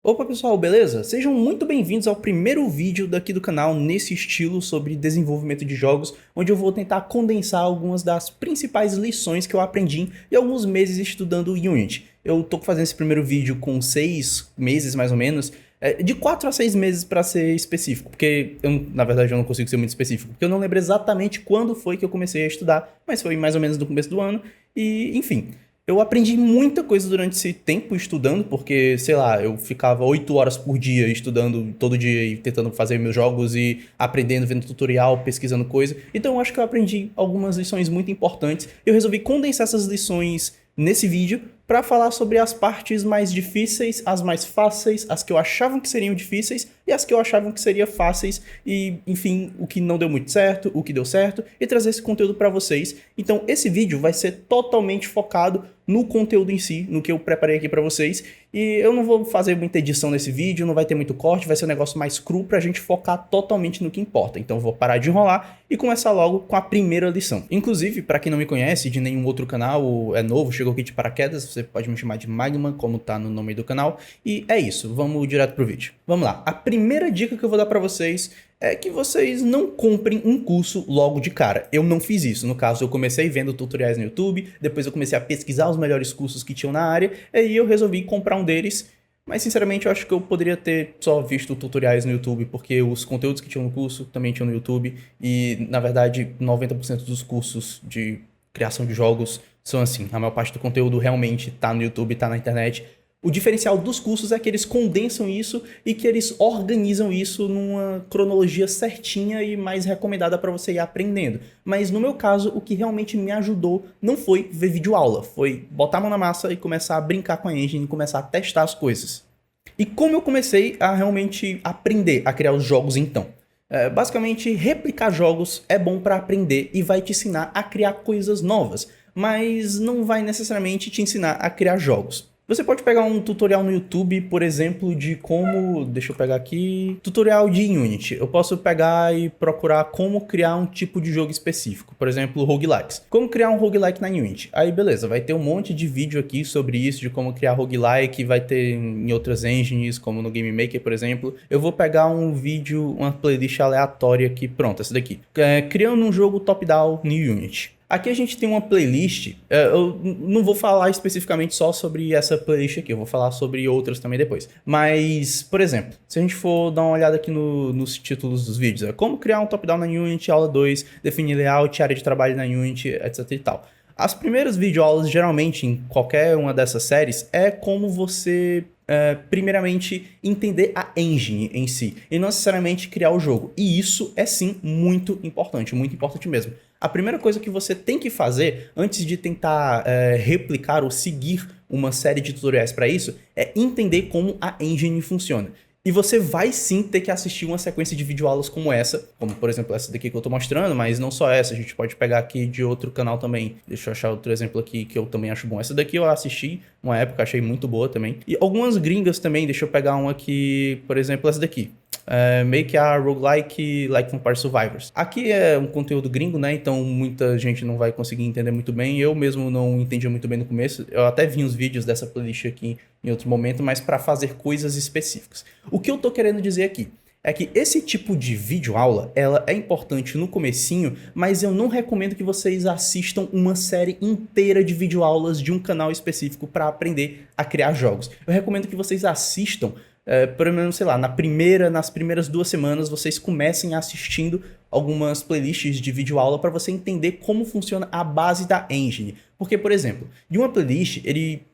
Opa pessoal, beleza? Sejam muito bem-vindos ao primeiro vídeo daqui do canal nesse estilo sobre desenvolvimento de jogos, onde eu vou tentar condensar algumas das principais lições que eu aprendi em alguns meses estudando Unity. Eu tô fazendo esse primeiro vídeo com 6 meses mais ou menos, de 4 a 6 meses para ser específico, porque na verdade eu não consigo ser muito específico, porque eu não lembro exatamente quando foi que eu comecei a estudar, mas foi mais ou menos no começo do ano, e enfim. Eu aprendi muita coisa durante esse tempo estudando, porque, sei lá, eu ficava 8 horas por dia estudando todo dia e tentando fazer meus jogos e aprendendo, vendo tutorial, pesquisando coisa. Então eu acho que eu aprendi algumas lições muito importantes. Eu resolvi condensar essas lições nesse vídeo para falar sobre as partes mais difíceis, as mais fáceis, as que eu achava que seriam difíceis e as que eu achava que seriam fáceis e, enfim, o que não deu muito certo, o que deu certo e trazer esse conteúdo para vocês. Então esse vídeo vai ser totalmente focado no conteúdo em si, no que eu preparei aqui para vocês. E eu não vou fazer muita edição nesse vídeo, não vai ter muito corte, vai ser um negócio mais cru pra gente focar totalmente no que importa. Então eu vou parar de enrolar e começar logo com a primeira lição. Inclusive, para quem não me conhece de nenhum outro canal, é novo, chegou aqui de paraquedas, você pode me chamar de Magma, como tá no nome do canal. E é isso, vamos direto pro vídeo. Vamos lá, a primeira dica que eu vou dar pra vocês é que vocês não comprem um curso logo de cara. Eu não fiz isso. No caso, eu comecei vendo tutoriais no YouTube, depois eu comecei a pesquisar os melhores cursos que tinham na área, e aí eu resolvi comprar um deles. Mas, sinceramente, eu acho que eu poderia ter só visto tutoriais no YouTube, porque os conteúdos que tinham no curso também tinham no YouTube, e, na verdade, 90% dos cursos de criação de jogos são assim. A maior parte do conteúdo realmente tá no YouTube, tá na internet. O diferencial dos cursos é que eles condensam isso e que eles organizam isso numa cronologia certinha e mais recomendada para você ir aprendendo. Mas no meu caso, o que realmente me ajudou não foi ver videoaula, foi botar a mão na massa e começar a brincar com a engine e começar a testar as coisas. E como eu comecei a realmente aprender a criar os jogos então? Basicamente, replicar jogos é bom para aprender e vai te ensinar a criar coisas novas, mas não vai necessariamente te ensinar a criar jogos. Você pode pegar um tutorial no YouTube, por exemplo, de como... Deixa eu pegar aqui... Tutorial de Unity. Eu posso pegar e procurar como criar um tipo de jogo específico. Por exemplo, roguelikes. Como criar um roguelike na Unity. Aí, beleza. Vai ter um monte de vídeo aqui sobre isso, de como criar roguelike. Vai ter em outras engines, como no Game Maker, por exemplo. Eu vou pegar um vídeo, uma playlist aleatória aqui. Pronto, essa daqui. Criando um jogo top-down no Unity. Aqui a gente tem uma playlist, eu não vou falar especificamente só sobre essa playlist aqui, eu vou falar sobre outras também depois. Mas, por exemplo, se a gente for dar uma olhada aqui nos títulos dos vídeos, como criar um top-down na Unity, aula 2, definir layout, área de trabalho na Unity, etc e tal. As primeiras videoaulas, geralmente, em qualquer uma dessas séries, é como você... primeiramente, entender a engine em si, e não necessariamente criar o jogo. E isso é sim muito importante mesmo. A primeira coisa que você tem que fazer, antes de tentar replicar ou seguir uma série de tutoriais para isso, é entender como a engine funciona. E você vai sim ter que assistir uma sequência de videoaulas como essa, como por exemplo essa daqui que eu tô mostrando, mas não só essa, a gente pode pegar aqui de outro canal também. Deixa eu achar outro exemplo aqui que eu também acho bom. Essa daqui eu assisti uma época, achei muito boa também. E algumas gringas também, deixa eu pegar uma aqui, por exemplo essa daqui. Make a roguelike like Vampire Survivors. Aqui é um conteúdo gringo, né? Então muita gente não vai conseguir entender muito bem. Eu mesmo não entendi muito bem no começo. Eu até vi uns vídeos dessa playlist aqui em outro momento, mas para fazer coisas específicas. O que eu tô querendo dizer aqui é que esse tipo de videoaula, ela é importante no comecinho, mas eu não recomendo que vocês assistam uma série inteira de videoaulas de um canal específico para aprender a criar jogos. Eu recomendo que vocês assistam pelo menos, sei lá, nas primeiras 2 semanas vocês comecem assistindo algumas playlists de videoaula para você entender como funciona a base da engine. Porque, por exemplo, de uma playlist,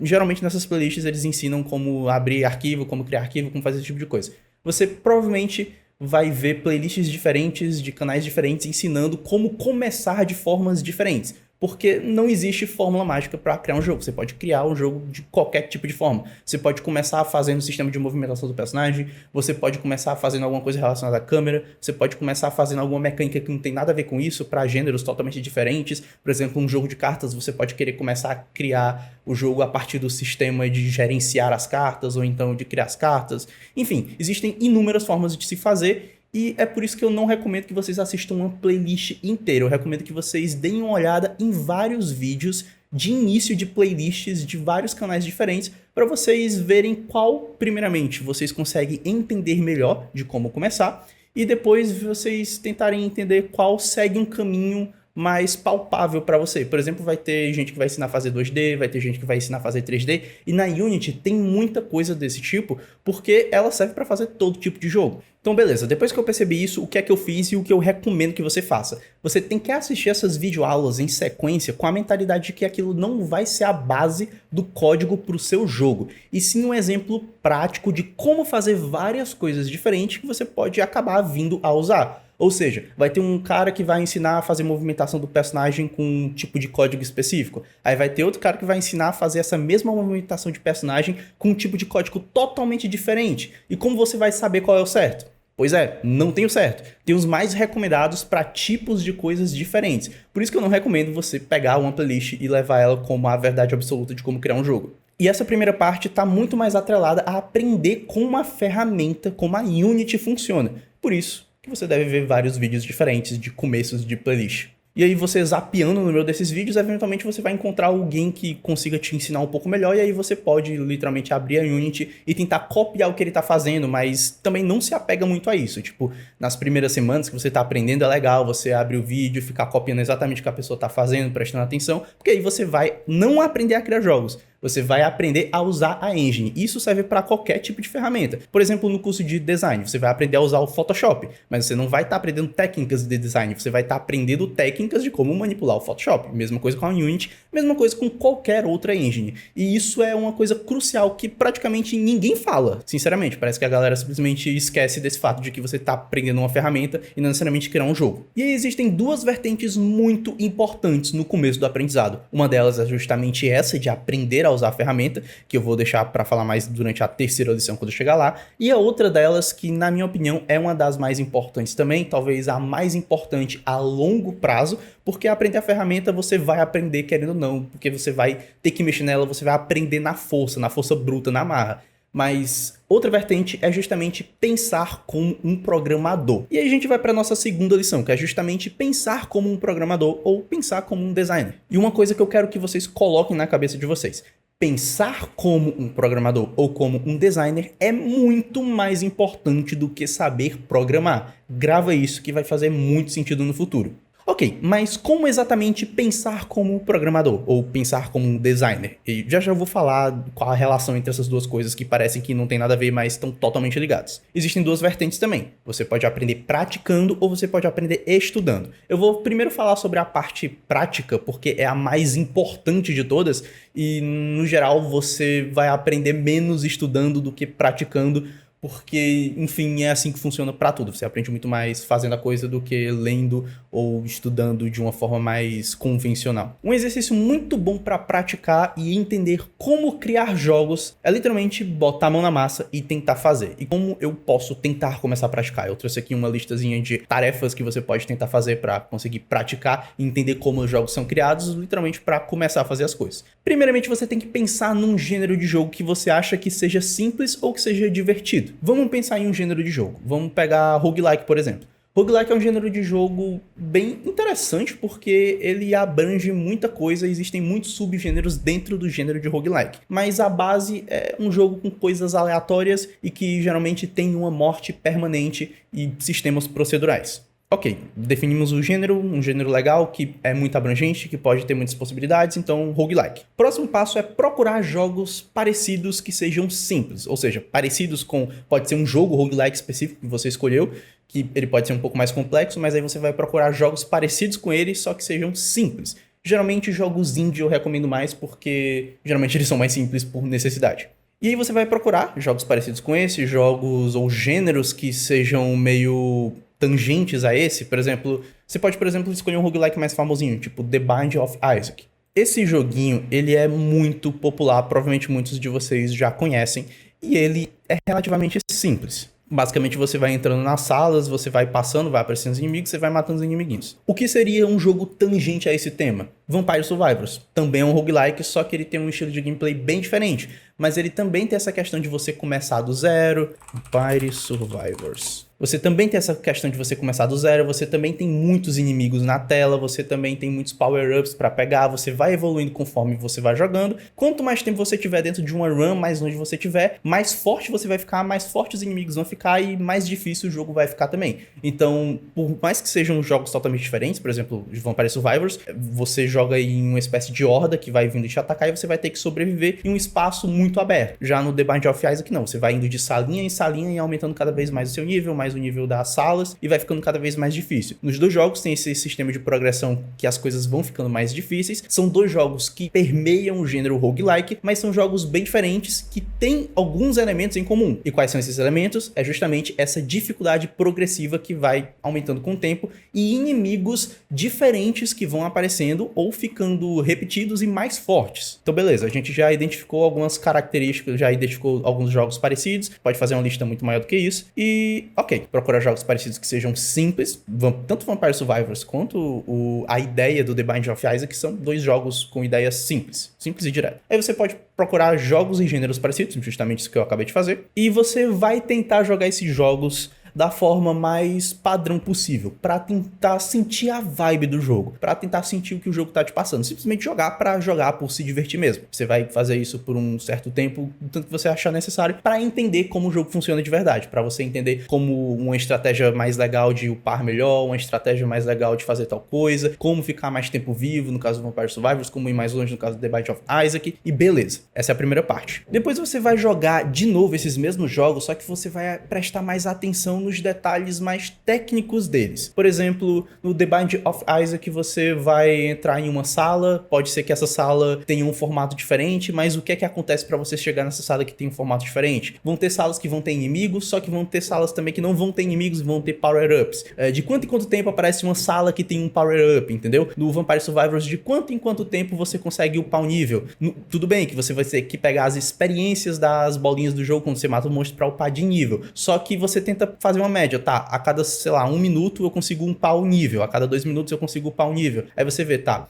geralmente nessas playlists eles ensinam como abrir arquivo, como criar arquivo, como fazer esse tipo de coisa. Você provavelmente vai ver playlists diferentes, de canais diferentes, ensinando como começar de formas diferentes. Porque não existe fórmula mágica para criar um jogo. Você pode criar um jogo de qualquer tipo de forma. Você pode começar fazendo o sistema de movimentação do personagem, você pode começar fazendo alguma coisa relacionada à câmera, você pode começar fazendo alguma mecânica que não tem nada a ver com isso, para gêneros totalmente diferentes. Por exemplo, um jogo de cartas, você pode querer começar a criar o jogo a partir do sistema de gerenciar as cartas, ou então de criar as cartas. Enfim, existem inúmeras formas de se fazer. E é por isso que eu não recomendo que vocês assistam uma playlist inteira. Eu recomendo que vocês deem uma olhada em vários vídeos de início de playlists de vários canais diferentes para vocês verem qual, primeiramente, vocês conseguem entender melhor de como começar e depois vocês tentarem entender qual segue um caminho mais palpável para você. Por exemplo, vai ter gente que vai ensinar a fazer 2D, vai ter gente que vai ensinar a fazer 3D, e na Unity tem muita coisa desse tipo, porque ela serve para fazer todo tipo de jogo. Então beleza, depois que eu percebi isso, o que é que eu fiz e o que eu recomendo que você faça? Você tem que assistir essas videoaulas em sequência com a mentalidade de que aquilo não vai ser a base do código para o seu jogo, e sim um exemplo prático de como fazer várias coisas diferentes que você pode acabar vindo a usar. Ou seja, vai ter um cara que vai ensinar a fazer movimentação do personagem com um tipo de código específico. Aí vai ter outro cara que vai ensinar a fazer essa mesma movimentação de personagem com um tipo de código totalmente diferente. E como você vai saber qual é o certo? Pois é, não tem o certo. Tem os mais recomendados para tipos de coisas diferentes. Por isso que eu não recomendo você pegar uma playlist e levar ela como a verdade absoluta de como criar um jogo. E essa primeira parte está muito mais atrelada a aprender como uma ferramenta, como a Unity funciona. Por isso que você deve ver vários vídeos diferentes de começos de playlist. E aí você zapeando no meio desses vídeos, eventualmente você vai encontrar alguém que consiga te ensinar um pouco melhor, e aí você pode literalmente abrir a Unity e tentar copiar o que ele tá fazendo, mas também não se apega muito a isso. Tipo, nas primeiras semanas que você tá aprendendo é legal você abrir o vídeo, ficar copiando exatamente o que a pessoa tá fazendo, prestando atenção, porque aí você vai não aprender a criar jogos, você vai aprender a usar a engine. Isso serve para qualquer tipo de ferramenta. Por exemplo, no curso de design, você vai aprender a usar o Photoshop, mas você não vai estar aprendendo técnicas de design, você vai estar aprendendo técnicas de como manipular o Photoshop. Mesma coisa com a Unity, mesma coisa com qualquer outra engine. E isso é uma coisa crucial que praticamente ninguém fala. Sinceramente, parece que a galera simplesmente esquece desse fato de que você está aprendendo uma ferramenta e não necessariamente criar um jogo. E aí existem duas vertentes muito importantes no começo do aprendizado. Uma delas é justamente essa de aprender a usar a ferramenta, que eu vou deixar para falar mais durante a terceira lição quando eu chegar lá, e a outra delas, que na minha opinião é uma das mais importantes também, talvez a mais importante a longo prazo, porque aprender a ferramenta você vai aprender querendo ou não, porque você vai ter que mexer nela, você vai aprender na força bruta, na marra. Mas outra vertente é justamente pensar como um programador. E aí a gente vai para nossa segunda lição, que é justamente pensar como um programador ou pensar como um designer. E uma coisa que eu quero que vocês coloquem na cabeça de vocês: pensar como um programador ou como um designer é muito mais importante do que saber programar. Grava isso que vai fazer muito sentido no futuro. Ok, mas como exatamente pensar como um programador ou pensar como um designer? E já vou falar qual a relação entre essas duas coisas que parecem que não tem nada a ver, mas estão totalmente ligadas. Existem duas vertentes também. Você pode aprender praticando ou você pode aprender estudando. Eu vou primeiro falar sobre a parte prática, porque é a mais importante de todas e, no geral, você vai aprender menos estudando do que praticando, porque, enfim, é assim que funciona pra tudo. Você aprende muito mais fazendo a coisa do que lendo ou estudando de uma forma mais convencional. Um exercício muito bom pra praticar e entender como criar jogos é literalmente botar a mão na massa e tentar fazer. E como eu posso tentar começar a praticar? Eu trouxe aqui uma listazinha de tarefas que você pode tentar fazer pra conseguir praticar e entender como os jogos são criados, literalmente pra começar a fazer as coisas. Primeiramente, você tem que pensar num gênero de jogo que você acha que seja simples ou que seja divertido. Vamos pensar em um gênero de jogo. Vamos pegar roguelike, por exemplo. Roguelike é um gênero de jogo bem interessante porque ele abrange muita coisa, existem muitos subgêneros dentro do gênero de roguelike. Mas a base é um jogo com coisas aleatórias e que geralmente tem uma morte permanente e sistemas procedurais. Ok, definimos o gênero, um gênero legal que é muito abrangente, que pode ter muitas possibilidades, então roguelike. Próximo passo é procurar jogos parecidos que sejam simples, ou seja, parecidos com, pode ser um jogo roguelike específico que você escolheu, que ele pode ser um pouco mais complexo, mas aí você vai procurar jogos parecidos com ele, só que sejam simples. Geralmente jogos indie eu recomendo mais porque geralmente eles são mais simples por necessidade. E aí você vai procurar jogos parecidos com esse, jogos ou gêneros que sejam meio tangentes a esse. Por exemplo, você pode, por exemplo, escolher um roguelike mais famosinho, tipo The Binding of Isaac. Esse joguinho, ele é muito popular, provavelmente muitos de vocês já conhecem, e ele é relativamente simples. Basicamente você vai entrando nas salas, você vai passando, vai aparecendo os inimigos, você vai matando os inimiguinhos. O que seria um jogo tangente a esse tema? Vampire Survivors. Também é um roguelike, só que ele tem um estilo de gameplay bem diferente. mas ele também tem essa questão de você começar do zero. Vampire Survivors. Você também tem essa questão de você começar do zero, você também tem muitos inimigos na tela, você também tem muitos power-ups pra pegar, você vai evoluindo conforme você vai jogando. Quanto mais tempo você tiver dentro de uma run, mais longe você tiver, mais forte você vai ficar, mais fortes os inimigos vão ficar e mais difícil o jogo vai ficar também. Então, por mais que sejam jogos totalmente diferentes, por exemplo, Vampire Survivors, você joga em uma espécie de horda que vai vindo te atacar e você vai ter que sobreviver em um espaço muito aberto. Já no The Binding of Isaac não, você vai indo de salinha em salinha e aumentando cada vez mais o seu nível, mais o nível das salas, e vai ficando cada vez mais difícil. Nos dois jogos tem esse sistema de progressão que as coisas vão ficando mais difíceis. São dois jogos que permeiam o gênero roguelike, mas são jogos bem diferentes que têm alguns elementos em comum. E quais são esses elementos? É justamente essa dificuldade progressiva que vai aumentando com o tempo e inimigos diferentes que vão aparecendo ou ficando repetidos e mais fortes. Então beleza, a gente já identificou algumas características, já identificou alguns jogos parecidos, pode fazer uma lista muito maior do que isso, e ok, procurar jogos parecidos que sejam simples, tanto Vampire Survivors quanto a ideia do The Binding of Isaac são dois jogos com ideias simples e direto. Aí você pode procurar jogos em gêneros parecidos, justamente isso que eu acabei de fazer, e você vai tentar jogar esses jogos da forma mais padrão possível, pra tentar sentir a vibe do jogo, pra tentar sentir o que o jogo tá te passando, simplesmente jogar pra jogar, por se divertir mesmo. Você vai fazer isso por um certo tempo, tanto que você achar necessário, pra entender como o jogo funciona de verdade, pra você entender como uma estratégia mais legal de upar melhor, uma estratégia mais legal de fazer tal coisa, como ficar mais tempo vivo, no caso do Vampire Survivors, como ir mais longe no caso do The Binding of Isaac, e beleza. Essa é a primeira parte. Depois você vai jogar de novo esses mesmos jogos, só que você vai prestar mais atenção nos detalhes mais técnicos deles. Por exemplo, no The Binding of Isaac você vai entrar em uma sala, pode ser que essa sala tenha um formato diferente, mas o que é que acontece para você chegar nessa sala que tem um formato diferente? Vão ter salas que vão ter inimigos, só que vão ter salas também que não vão ter inimigos e vão ter power-ups. De quanto em quanto tempo aparece uma sala que tem um power-up, entendeu? No Vampire Survivors, de quanto em quanto tempo você consegue upar o nível? Tudo bem que você vai ter que pegar as experiências das bolinhas do jogo quando você mata o monstro para upar de nível, só que você tenta fazer uma média, tá? A cada, sei lá, 1 minuto eu consigo upar o nível, a cada 2 minutos eu consigo upar o nível. Aí você vê, tá?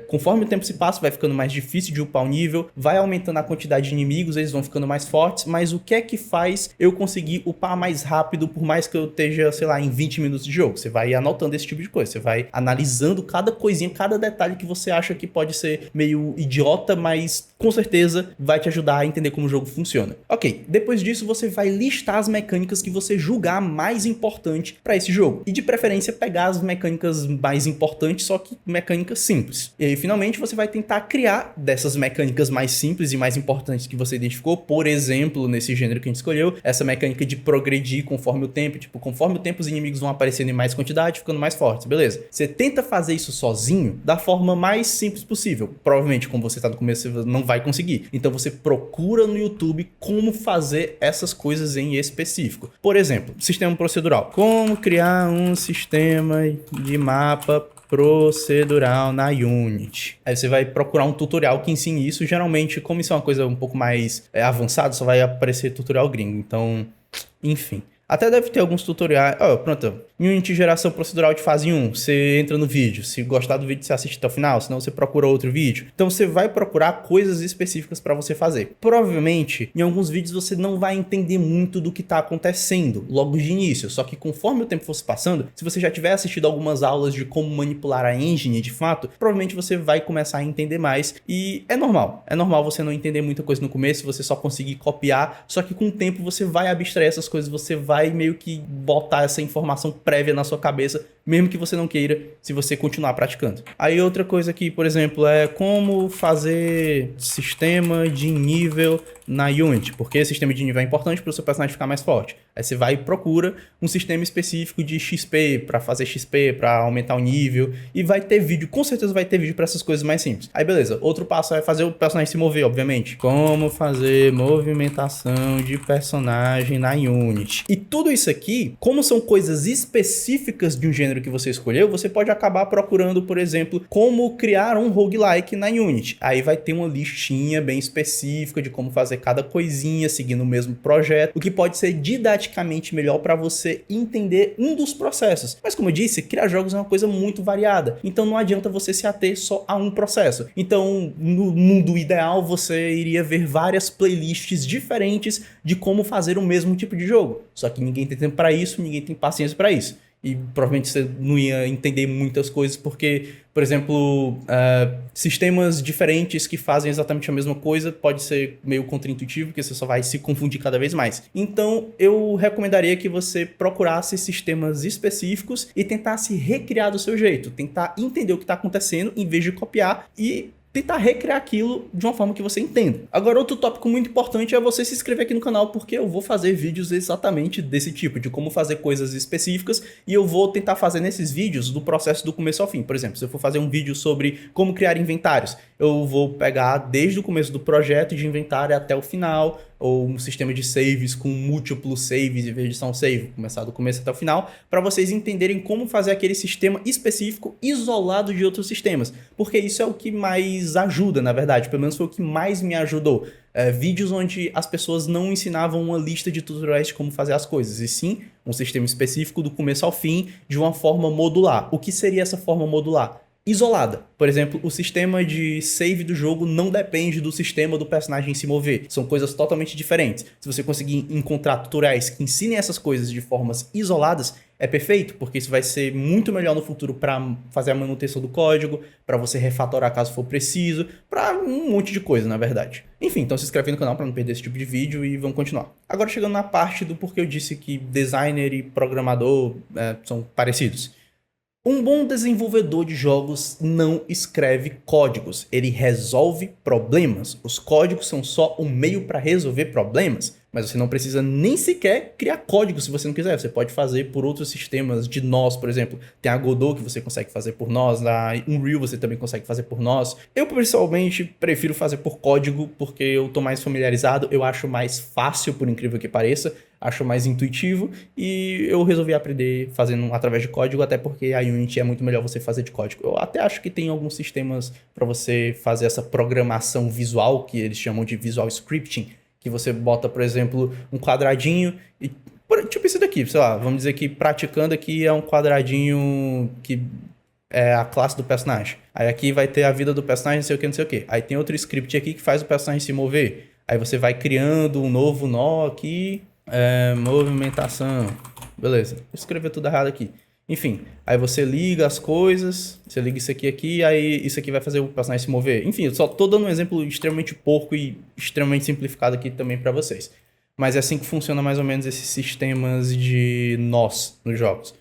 Conforme o tempo se passa, vai ficando mais difícil de upar o nível, vai aumentando a quantidade de inimigos, eles vão ficando mais fortes, mas o que é que faz eu conseguir upar mais rápido, por mais que eu esteja, sei lá, em 20 minutos de jogo? Você vai anotando esse tipo de coisa, você vai analisando cada coisinha, cada detalhe que você acha que pode ser meio idiota, mas com certeza vai te ajudar a entender como o jogo funciona. Ok, depois disso você vai listar as mecânicas que você julgar mais importante para esse jogo, e de preferência pegar as mecânicas mais importantes, só que mecânicas simples. E aí, finalmente, você vai tentar criar dessas mecânicas mais simples e mais importantes que você identificou. Por exemplo, nesse gênero que a gente escolheu, essa mecânica de progredir conforme o tempo. Tipo, conforme o tempo, os inimigos vão aparecendo em mais quantidade, ficando mais fortes, beleza? Você tenta fazer isso sozinho da forma mais simples possível. Provavelmente, como você tá no começo, você não vai conseguir. Então, você procura no YouTube como fazer essas coisas em específico. Por exemplo, sistema procedural. Como criar um sistema de mapa procedural na Unity. Aí você vai procurar um tutorial que ensine isso. Geralmente, como isso é uma coisa um pouco mais avançada, só vai aparecer tutorial gringo. Então, enfim. Até deve ter alguns tutoriais. Pronto. Unity geração procedural de fase 1. Você entra no vídeo. Se gostar do vídeo, você assiste até o final. Senão você procura outro vídeo. Então você vai procurar coisas específicas para você fazer. Provavelmente, em alguns vídeos você não vai entender muito do que está acontecendo logo de início. Só que conforme o tempo fosse passando, se você já tiver assistido algumas aulas de como manipular a engine de fato, provavelmente você vai começar a entender mais. E é normal. É normal você não entender muita coisa no começo, você só conseguir copiar. Só que com o tempo você vai abstrair essas coisas, você vai meio que botar essa informação prévia na sua cabeça, mesmo que você não queira, se você continuar praticando. Aí outra coisa aqui, por exemplo, é como fazer sistema de nível na Unity, porque sistema de nível é importante para o seu personagem ficar mais forte. Aí você vai e procura um sistema específico de XP, para fazer XP, para aumentar o nível, e vai ter vídeo, com certeza vai ter vídeo para essas coisas mais simples. Aí beleza, outro passo é fazer o personagem se mover, obviamente. Como fazer movimentação de personagem na Unity. E tudo isso aqui, como são coisas específicas de um gênero que você escolheu, você pode acabar procurando, por exemplo, como criar um roguelike na Unity. Aí vai ter uma listinha bem específica de como fazer cada coisinha seguindo o mesmo projeto, o que pode ser didaticamente melhor para você entender um dos processos. Mas como eu disse, criar jogos é uma coisa muito variada, então não adianta você se ater só a um processo. Então, no mundo ideal, você iria ver várias playlists diferentes de como fazer o mesmo tipo de jogo. Só que ninguém tem tempo para isso, ninguém tem paciência para isso. E provavelmente você não ia entender muitas coisas porque, por exemplo, sistemas diferentes que fazem exatamente a mesma coisa pode ser meio contraintuitivo, porque você só vai se confundir cada vez mais. Então, eu recomendaria que você procurasse sistemas específicos e tentasse recriar do seu jeito, tentar entender o que está acontecendo em vez de copiar e tentar recriar aquilo de uma forma que você entenda. Agora, outro tópico muito importante é você se inscrever aqui no canal, porque eu vou fazer vídeos exatamente desse tipo, de como fazer coisas específicas, e eu vou tentar fazer nesses vídeos do processo do começo ao fim. Por exemplo, se eu for fazer um vídeo sobre como criar inventários, eu vou pegar desde o começo do projeto de inventário até o final, ou um sistema de saves com múltiplos saves em vez de só um save, começar do começo até o final, para vocês entenderem como fazer aquele sistema específico isolado de outros sistemas, porque isso é o que mais ajuda, na verdade, pelo menos foi o que mais me ajudou. Vídeos onde as pessoas não ensinavam uma lista de tutoriais de como fazer as coisas, e sim um sistema específico do começo ao fim, de uma forma modular. O que seria essa forma modular? Isolada. Por exemplo, o sistema de save do jogo não depende do sistema do personagem se mover. São coisas totalmente diferentes. Se você conseguir encontrar tutoriais que ensinem essas coisas de formas isoladas, é perfeito, porque isso vai ser muito melhor no futuro para fazer a manutenção do código, para você refatorar caso for preciso, para um monte de coisa, na verdade. Enfim, então se inscreve no canal para não perder esse tipo de vídeo e vamos continuar. Agora chegando na parte do porquê eu disse que designer e programador são parecidos. Um bom desenvolvedor de jogos não escreve códigos, ele resolve problemas. Os códigos são só um meio para resolver problemas, mas você não precisa nem sequer criar código se você não quiser. Você pode fazer por outros sistemas de nós, por exemplo. Tem a Godot que você consegue fazer por nós, na Unreal você também consegue fazer por nós. Eu pessoalmente prefiro fazer por código porque eu tô mais familiarizado, eu acho mais fácil, por incrível que pareça. Acho mais intuitivo e eu resolvi aprender fazendo através de código, até porque a Unity é muito melhor você fazer de código. Eu até acho que tem alguns sistemas para você fazer essa programação visual, que eles chamam de visual scripting, que você bota, por exemplo, um quadradinho e tipo isso daqui, sei lá, vamos dizer que praticando aqui é um quadradinho que é a classe do personagem. Aí aqui vai ter a vida do personagem, não sei o que, não sei o que. Aí tem outro script aqui que faz o personagem se mover. Aí você vai criando um novo nó aqui. Movimentação. Beleza. Vou escrever tudo errado aqui. Enfim, aí você liga as coisas, você liga isso aqui, aí isso aqui vai fazer o personagem se mover. Enfim, eu só tô dando um exemplo extremamente porco e extremamente simplificado aqui também para vocês. Mas é assim que funciona mais ou menos esses sistemas de nós nos jogos.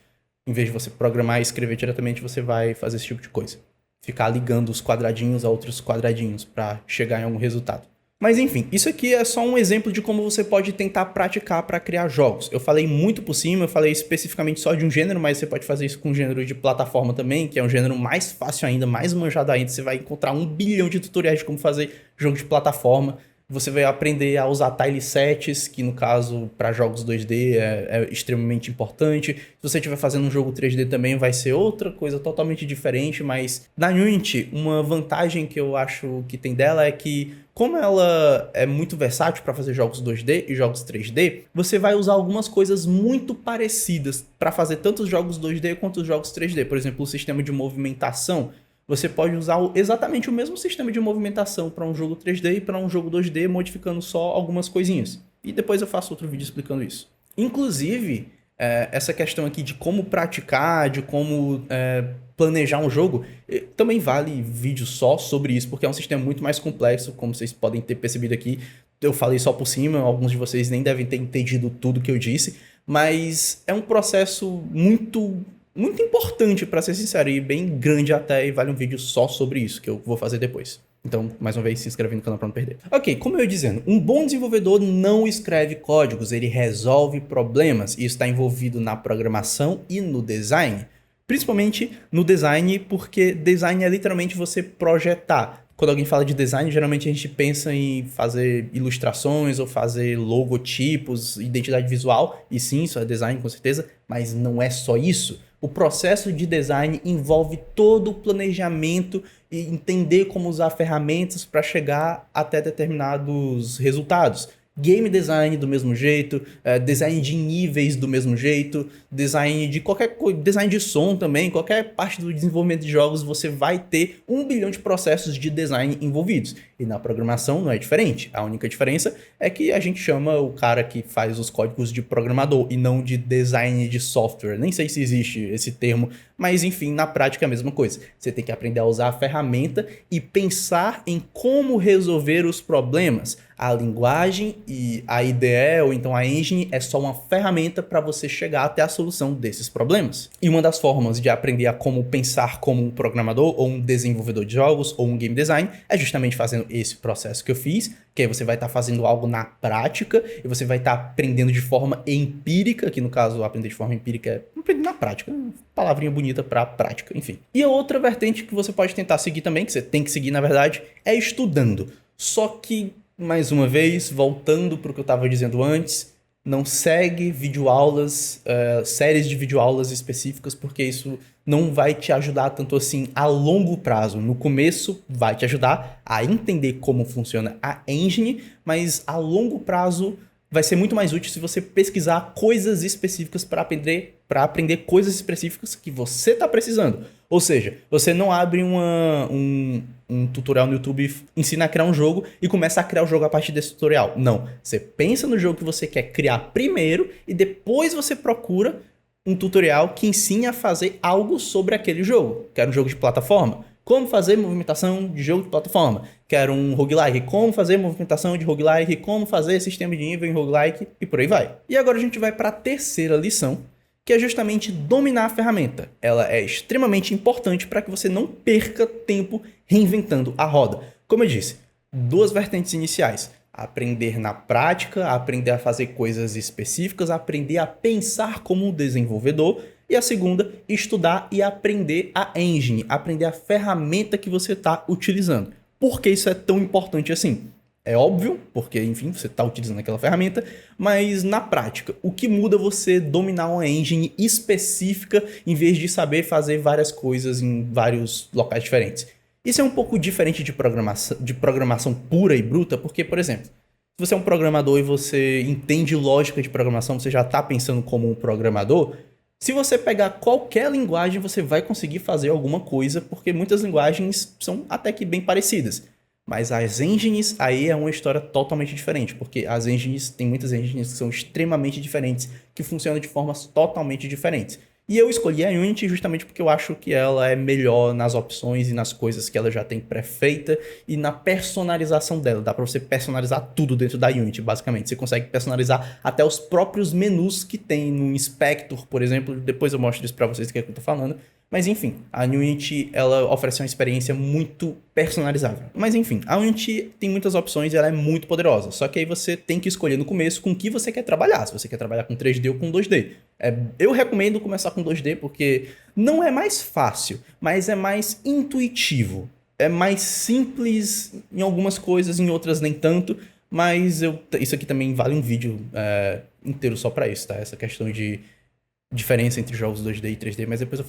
Em vez de você programar e escrever diretamente, você vai fazer esse tipo de coisa. Ficar ligando os quadradinhos a outros quadradinhos para chegar em algum resultado. Mas enfim, isso aqui é só um exemplo de como você pode tentar praticar para criar jogos. Eu falei muito por cima, eu falei especificamente só de um gênero, mas você pode fazer isso com um gênero de plataforma também, que é um gênero mais fácil ainda, mais manjado ainda. Você vai encontrar 1 bilhão de tutoriais de como fazer jogo de plataforma. Você vai aprender a usar tilesets, que no caso para jogos 2D é extremamente importante. Se você estiver fazendo um jogo 3D também vai ser outra coisa totalmente diferente, mas na Unity uma vantagem que eu acho que tem dela é que como ela é muito versátil para fazer jogos 2D e jogos 3D, você vai usar algumas coisas muito parecidas para fazer tanto os jogos 2D quanto os jogos 3D. Por exemplo, o sistema de movimentação. Você pode usar exatamente o mesmo sistema de movimentação para um jogo 3D e para um jogo 2D, modificando só algumas coisinhas. E depois eu faço outro vídeo explicando isso. Inclusive, essa questão aqui de como praticar, de como planejar um jogo, também vale vídeo só sobre isso, porque é um sistema muito mais complexo, como vocês podem ter percebido aqui. Eu falei só por cima, alguns de vocês nem devem ter entendido tudo que eu disse, mas é um processo muito importante, para ser sincero, e bem grande até, e vale um vídeo só sobre isso, que eu vou fazer depois. Então, mais uma vez, se inscreve no canal para não perder. Ok, como eu ia dizendo, um bom desenvolvedor não escreve códigos, ele resolve problemas, e isso está envolvido na programação e no design. Principalmente no design, porque design é literalmente você projetar. Quando alguém fala de design, geralmente a gente pensa em fazer ilustrações ou fazer logotipos, identidade visual, e sim, isso é design com certeza, mas não é só isso. O processo de design envolve todo o planejamento e entender como usar ferramentas para chegar até determinados resultados. Game design do mesmo jeito, design de níveis do mesmo jeito, design de qualquer coisa, design de som também, qualquer parte do desenvolvimento de jogos você vai ter 1 bilhão de processos de design envolvidos. E na programação não é diferente. A única diferença é que a gente chama o cara que faz os códigos de programador e não de design de software. Nem sei se existe esse termo, mas enfim, na prática é a mesma coisa. Você tem que aprender a usar a ferramenta e pensar em como resolver os problemas. A linguagem e a IDE, ou então a engine, é só uma ferramenta para você chegar até a solução desses problemas. E uma das formas de aprender a como pensar como um programador, ou um desenvolvedor de jogos, ou um game design, é justamente fazendo esse processo que eu fiz, que aí você vai estar fazendo algo na prática, e você vai estar aprendendo de forma empírica, que no caso aprender de forma empírica é aprender na prática, palavrinha bonita para prática, enfim. E a outra vertente que você pode tentar seguir também, que você tem que seguir na verdade, é estudando. Só que mais uma vez, voltando para o que eu estava dizendo antes, não segue videoaulas, séries de videoaulas específicas, porque isso não vai te ajudar tanto assim a longo prazo. No começo vai te ajudar a entender como funciona a engine, mas a longo prazo vai ser muito mais útil se você pesquisar coisas específicas para aprender coisas específicas que você está precisando. Ou seja, você não abre um tutorial no YouTube, ensina a criar um jogo e começa a criar o jogo a partir desse tutorial. Não, você pensa no jogo que você quer criar primeiro e depois você procura um tutorial que ensine a fazer algo sobre aquele jogo. Quero um jogo de plataforma? Como fazer movimentação de jogo de plataforma? Quero um roguelike? Como fazer movimentação de roguelike? Como fazer sistema de nível em roguelike? E por aí vai. E agora a gente vai para a terceira lição, que é justamente dominar a ferramenta. Ela é extremamente importante para que você não perca tempo reinventando a roda. Como eu disse, 2 vertentes iniciais. Aprender na prática, aprender a fazer coisas específicas, aprender a pensar como um desenvolvedor. E a segunda, estudar e aprender a engine, aprender a ferramenta que você está utilizando. Por que isso é tão importante assim? É óbvio, porque, enfim, você está utilizando aquela ferramenta, mas na prática, o que muda você dominar uma engine específica em vez de saber fazer várias coisas em vários locais diferentes? Isso é um pouco diferente de programação pura e bruta, porque, por exemplo, se você é um programador e você entende lógica de programação, você já está pensando como um programador, se você pegar qualquer linguagem, você vai conseguir fazer alguma coisa, porque muitas linguagens são até que bem parecidas. Mas as engines, aí é uma história totalmente diferente, porque as engines, tem muitas engines que são extremamente diferentes, que funcionam de formas totalmente diferentes. E eu escolhi a Unity justamente porque eu acho que ela é melhor nas opções e nas coisas que ela já tem pré-feita e na personalização dela. Dá pra você personalizar tudo dentro da Unity, basicamente. Você consegue personalizar até os próprios menus que tem no Inspector, por exemplo. Depois eu mostro isso pra vocês que é que eu tô falando. Mas enfim, a Unity ela oferece uma experiência muito personalizável. Mas enfim, a Unity tem muitas opções e ela é muito poderosa. Só que aí você tem que escolher no começo com o que você quer trabalhar. Se você quer trabalhar com 3D ou com 2D. Eu recomendo começar com 2D porque não é mais fácil, mas é mais intuitivo. É mais simples em algumas coisas, em outras nem tanto. Mas isso aqui também vale um vídeo inteiro só pra isso, tá? Essa questão de diferença entre jogos 2D e 3D, mas depois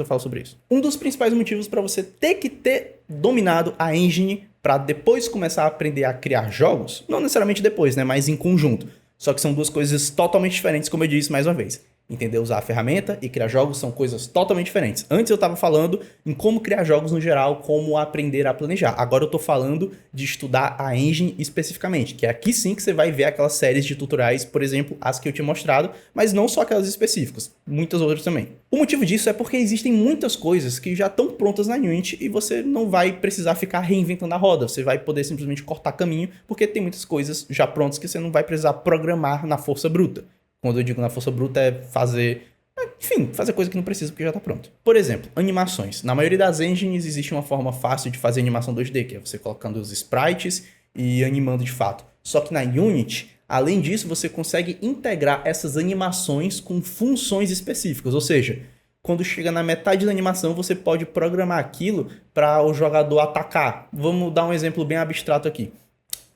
eu falo sobre isso. Um dos principais motivos para você ter que ter dominado a engine para depois começar a aprender a criar jogos, não necessariamente depois, né, mas em conjunto. Só que são 2 coisas totalmente diferentes, como eu disse mais uma vez. Entender usar a ferramenta e criar jogos são coisas totalmente diferentes. Antes eu estava falando em como criar jogos no geral, como aprender a planejar. Agora eu estou falando de estudar a engine especificamente, que é aqui sim que você vai ver aquelas séries de tutoriais, por exemplo, as que eu tinha mostrado, mas não só aquelas específicas, muitas outras também. O motivo disso é porque existem muitas coisas que já estão prontas na Unity e você não vai precisar ficar reinventando a roda, você vai poder simplesmente cortar caminho, porque tem muitas coisas já prontas que você não vai precisar programar na força bruta. Quando eu digo na força bruta é fazer coisa que não precisa porque já está pronto. Por exemplo, animações. Na maioria das engines existe uma forma fácil de fazer animação 2D, que é você colocando os sprites e animando de fato. Só que na Unity, além disso, você consegue integrar essas animações com funções específicas. Ou seja, quando chega na metade da animação, você pode programar aquilo para o jogador atacar. Vamos dar um exemplo bem abstrato aqui.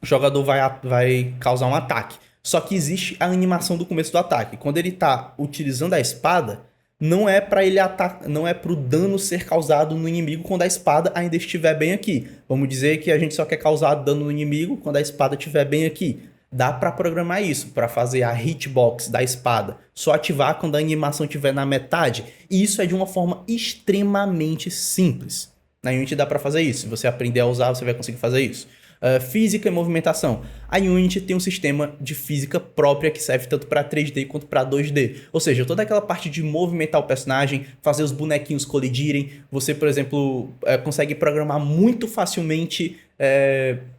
O jogador vai causar um ataque. Só que existe a animação do começo do ataque. Quando ele está utilizando a espada, não é para ele atacar, não é para o dano ser causado no inimigo quando a espada ainda estiver bem aqui. Vamos dizer que a gente só quer causar dano no inimigo quando a espada estiver bem aqui. Dá para programar isso, para fazer a hitbox da espada só ativar quando a animação estiver na metade. E isso é de uma forma extremamente simples. Na Unity dá para fazer isso. Se você aprender a usar, você vai conseguir fazer isso. Física e movimentação. A Unity tem um sistema de física própria que serve tanto para 3D quanto para 2D. Ou seja, toda aquela parte de movimentar o personagem, fazer os bonequinhos colidirem. Você, por exemplo, consegue programar muito facilmente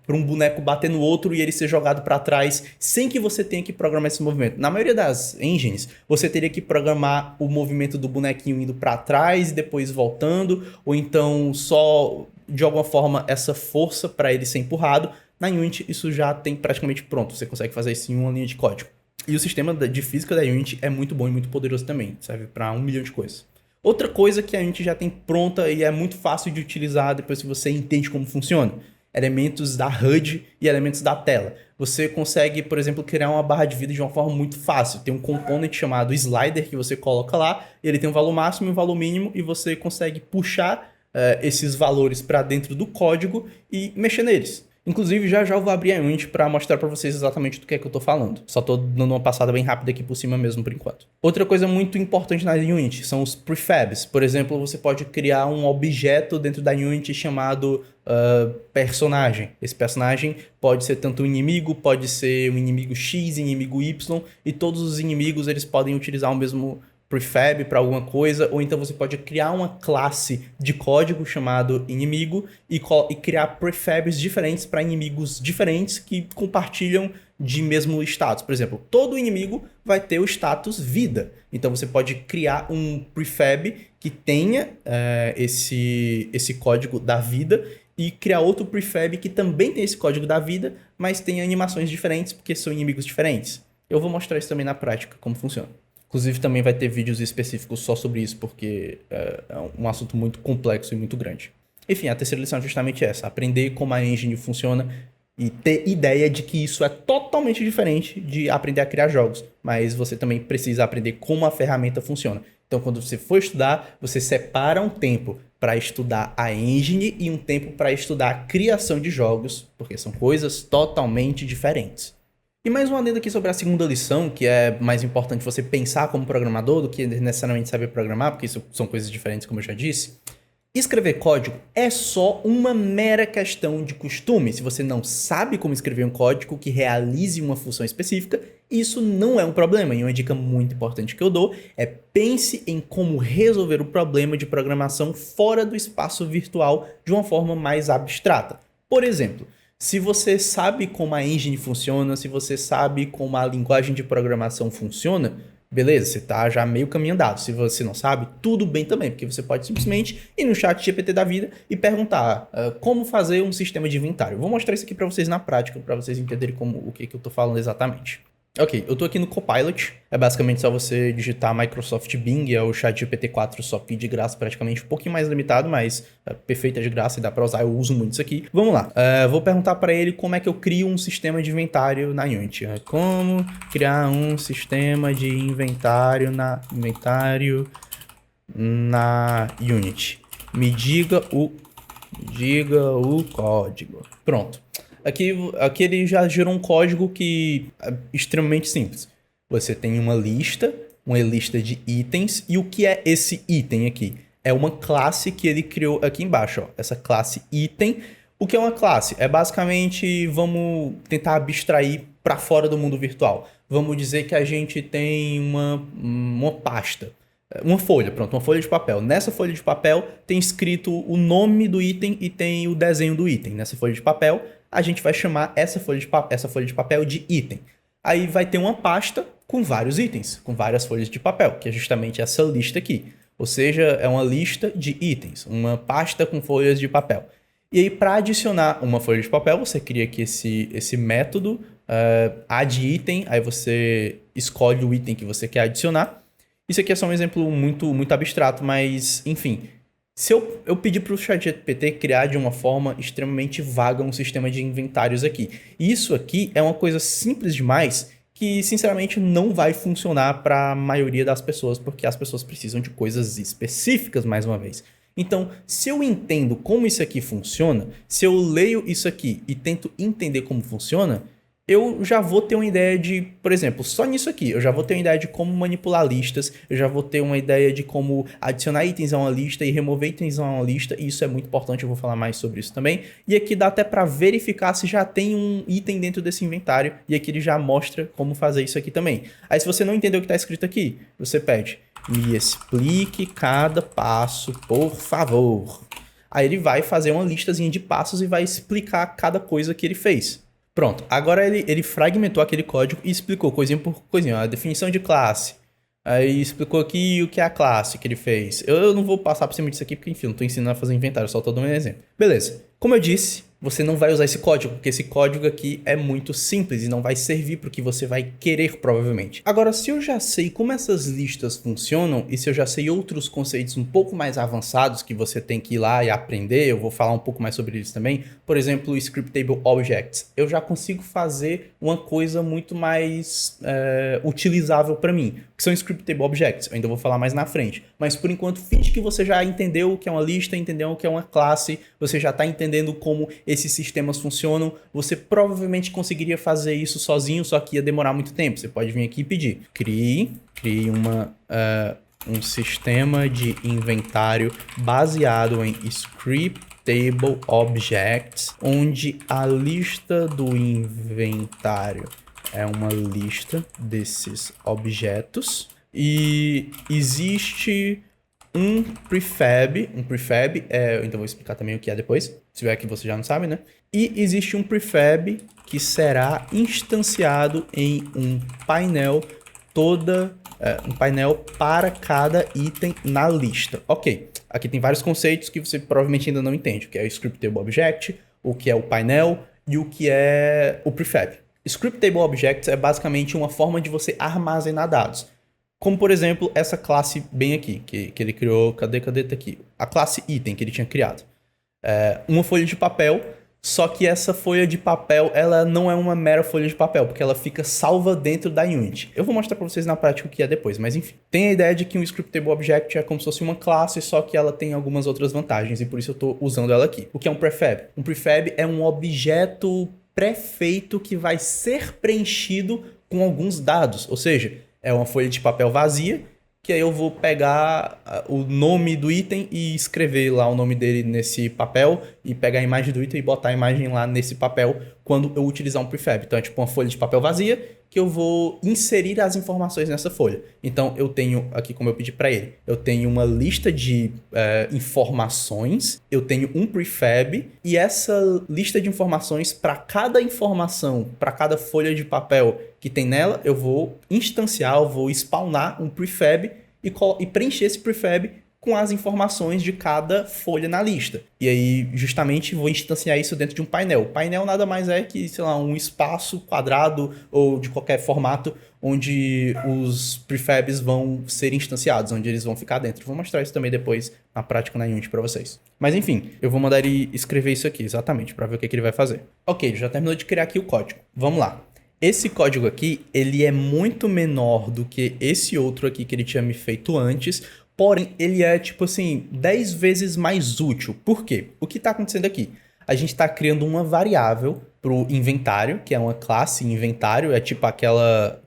para um boneco bater no outro e ele ser jogado para trás sem que você tenha que programar esse movimento. Na maioria das engines, você teria que programar o movimento do bonequinho indo para trás e depois voltando, ou então só de alguma forma essa força para ele ser empurrado. Na Unity isso já tem praticamente pronto, você consegue fazer isso em uma linha de código. E o sistema de física da Unity é muito bom e muito poderoso também, serve para 1 milhão de coisas. Outra coisa que a Unity já tem pronta e é muito fácil de utilizar depois que você entende como funciona: elementos da HUD e elementos da tela. Você consegue, por exemplo, criar uma barra de vida de uma forma muito fácil. Tem um component chamado slider que você coloca lá, ele tem um valor máximo e um valor mínimo e você consegue puxar esses valores para dentro do código e mexer neles. Inclusive, já eu vou abrir a Unity para mostrar para vocês exatamente do que é que eu estou falando. Só estou dando uma passada bem rápida aqui por cima mesmo por enquanto. Outra coisa muito importante na Unity são os prefabs. Por exemplo, você pode criar um objeto dentro da Unity chamado personagem. Esse personagem pode ser tanto um inimigo, pode ser um inimigo X, inimigo Y, e todos os inimigos eles podem utilizar o mesmo prefab para alguma coisa, ou então você pode criar uma classe de código chamado inimigo e criar prefabs diferentes para inimigos diferentes que compartilham de mesmo status. Por exemplo, todo inimigo vai ter o status vida. Então você pode criar um prefab que tenha esse código da vida e criar outro prefab que também tem esse código da vida, mas tem animações diferentes porque são inimigos diferentes. Eu vou mostrar isso também na prática, como funciona. Inclusive também vai ter vídeos específicos só sobre isso, porque é um assunto muito complexo e muito grande. Enfim, a terceira lição é justamente essa: aprender como a engine funciona e ter ideia de que isso é totalmente diferente de aprender a criar jogos. Mas você também precisa aprender como a ferramenta funciona. Então, quando você for estudar, você separa um tempo para estudar a engine e um tempo para estudar a criação de jogos, porque são coisas totalmente diferentes. E mais um adendo aqui sobre a segunda lição, que é mais importante você pensar como programador do que necessariamente saber programar, porque isso são coisas diferentes, como eu já disse. Escrever código é só uma mera questão de costume. Se você não sabe como escrever um código que realize uma função específica, isso não é um problema. E uma dica muito importante que eu dou é: pense em como resolver o problema de programação fora do espaço virtual de uma forma mais abstrata. Por exemplo, se você sabe como a engine funciona, se você sabe como a linguagem de programação funciona, beleza, você tá já meio caminho andado. Se você não sabe, tudo bem também, porque você pode simplesmente ir no chat GPT da vida e perguntar como fazer um sistema de inventário. Vou mostrar isso aqui para vocês na prática, para vocês entenderem o que eu tô falando exatamente. Ok, eu tô aqui no Copilot, é basicamente só você digitar Microsoft Bing, é o chat GPT-4, só que de graça, praticamente um pouquinho mais limitado, mas perfeito, é de graça e dá pra usar, eu uso muito isso aqui. Vamos lá, vou perguntar pra ele como é que eu crio um sistema de inventário na Unity. Como criar um sistema de inventário na Unity. Me diga o código. Pronto. Aqui ele já gerou um código que é extremamente simples. Você tem uma lista de itens, e o que é esse item aqui? É uma classe que ele criou aqui embaixo, ó. Essa classe item. O que é uma classe? É basicamente, vamos tentar abstrair para fora do mundo virtual. Vamos dizer que a gente tem uma pasta. Uma folha, pronto, uma folha de papel. Nessa folha de papel tem escrito o nome do item e tem o desenho do item. Nessa folha de papel, a gente vai chamar essa folha de papel de item. Aí vai ter uma pasta com vários itens, com várias folhas de papel, que é justamente essa lista aqui. Ou seja, é uma lista de itens, uma pasta com folhas de papel. E aí, para adicionar uma folha de papel, você cria aqui esse método add item, aí você escolhe o item que você quer adicionar. Isso aqui é só um exemplo muito abstrato, mas, enfim. Se eu pedir para o ChatGPT criar de uma forma extremamente vaga um sistema de inventários aqui. Isso aqui é uma coisa simples demais que, sinceramente, não vai funcionar para a maioria das pessoas, porque as pessoas precisam de coisas específicas, mais uma vez. Então, se eu entendo como isso aqui funciona, se eu leio isso aqui e tento entender como funciona, eu já vou ter uma ideia de, por exemplo, só nisso aqui, eu já vou ter uma ideia de como manipular listas, eu já vou ter uma ideia de como adicionar itens a uma lista e remover itens a uma lista, e isso é muito importante, eu vou falar mais sobre isso também. E aqui dá até para verificar se já tem um item dentro desse inventário, e aqui ele já mostra como fazer isso aqui também. Aí se você não entendeu o que está escrito aqui, você pede, me explique cada passo, por favor. Aí ele vai fazer uma listazinha de passos e vai explicar cada coisa que ele fez. Pronto, agora ele fragmentou aquele código e explicou coisinha por coisinha. A definição de classe. Aí explicou aqui o que é a classe que ele fez. Eu não vou passar por cima disso aqui porque, enfim, não estou ensinando a fazer inventário, só estou dando um exemplo. Beleza. Como eu disse, você não vai usar esse código, porque esse código aqui é muito simples e não vai servir para o que você vai querer, provavelmente. Agora, se eu já sei como essas listas funcionam e se eu já sei outros conceitos um pouco mais avançados que você tem que ir lá e aprender, eu vou falar um pouco mais sobre eles também. Por exemplo, o Scriptable Objects. Eu já consigo fazer uma coisa muito mais utilizável para mim, que são Scriptable Objects. Eu ainda vou falar mais na frente. Mas, por enquanto, finge que você já entendeu o que é uma lista, entendeu o que é uma classe, você já está entendendo como esses sistemas funcionam, você provavelmente conseguiria fazer isso sozinho, só que ia demorar muito tempo. Você pode vir aqui e pedir, crie um sistema de inventário baseado em Scriptable Objects, onde a lista do inventário é uma lista desses objetos e existe um prefab, então vou explicar também o que é depois, se é que você já não sabe, né? E existe um prefab que será instanciado em um painel um painel para cada item na lista. Ok, aqui tem vários conceitos que você provavelmente ainda não entende, o que é o Scriptable Object, o que é o painel e o que é o prefab. Scriptable Objects é basicamente uma forma de você armazenar dados. Como, por exemplo, essa classe bem aqui, que ele criou, cadê tá aqui? A classe item que ele tinha criado. Uma folha de papel, só que essa folha de papel, ela não é uma mera folha de papel, porque ela fica salva dentro da Unity. Eu vou mostrar para vocês na prática o que é depois, mas enfim. Tem a ideia de que um Scriptable Object é como se fosse uma classe, só que ela tem algumas outras vantagens, e por isso eu estou usando ela aqui. O que é um prefab? Um prefab é um objeto pré-feito que vai ser preenchido com alguns dados, ou seja, é uma folha de papel vazia, que aí eu vou pegar o nome do item e escrever lá o nome dele nesse papel e pegar a imagem do item e botar a imagem lá nesse papel quando eu utilizar um prefab. Então é tipo uma folha de papel vazia que eu vou inserir as informações nessa folha. Então eu tenho aqui, como eu pedi para ele, eu tenho uma lista de informações, eu tenho um prefab e essa lista de informações, para cada informação, para cada folha de papel que tem nela, eu vou instanciar, eu vou spawnar um prefab e preencher esse prefab com as informações de cada folha na lista. E aí, justamente, vou instanciar isso dentro de um painel. O painel nada mais é que, sei lá, um espaço quadrado ou de qualquer formato onde os prefabs vão ser instanciados, onde eles vão ficar dentro. Vou mostrar isso também depois na prática na Unity para vocês. Mas enfim, eu vou mandar ele escrever isso aqui, exatamente, para ver o que ele vai fazer. Ok, já terminou de criar aqui o código. Vamos lá. Esse código aqui, ele é muito menor do que esse outro aqui que ele tinha me feito antes, porém, ele é, tipo assim, 10 vezes mais útil. Por quê? O que está acontecendo aqui? A gente está criando uma variável para o inventário, que é uma classe inventário, é tipo aquela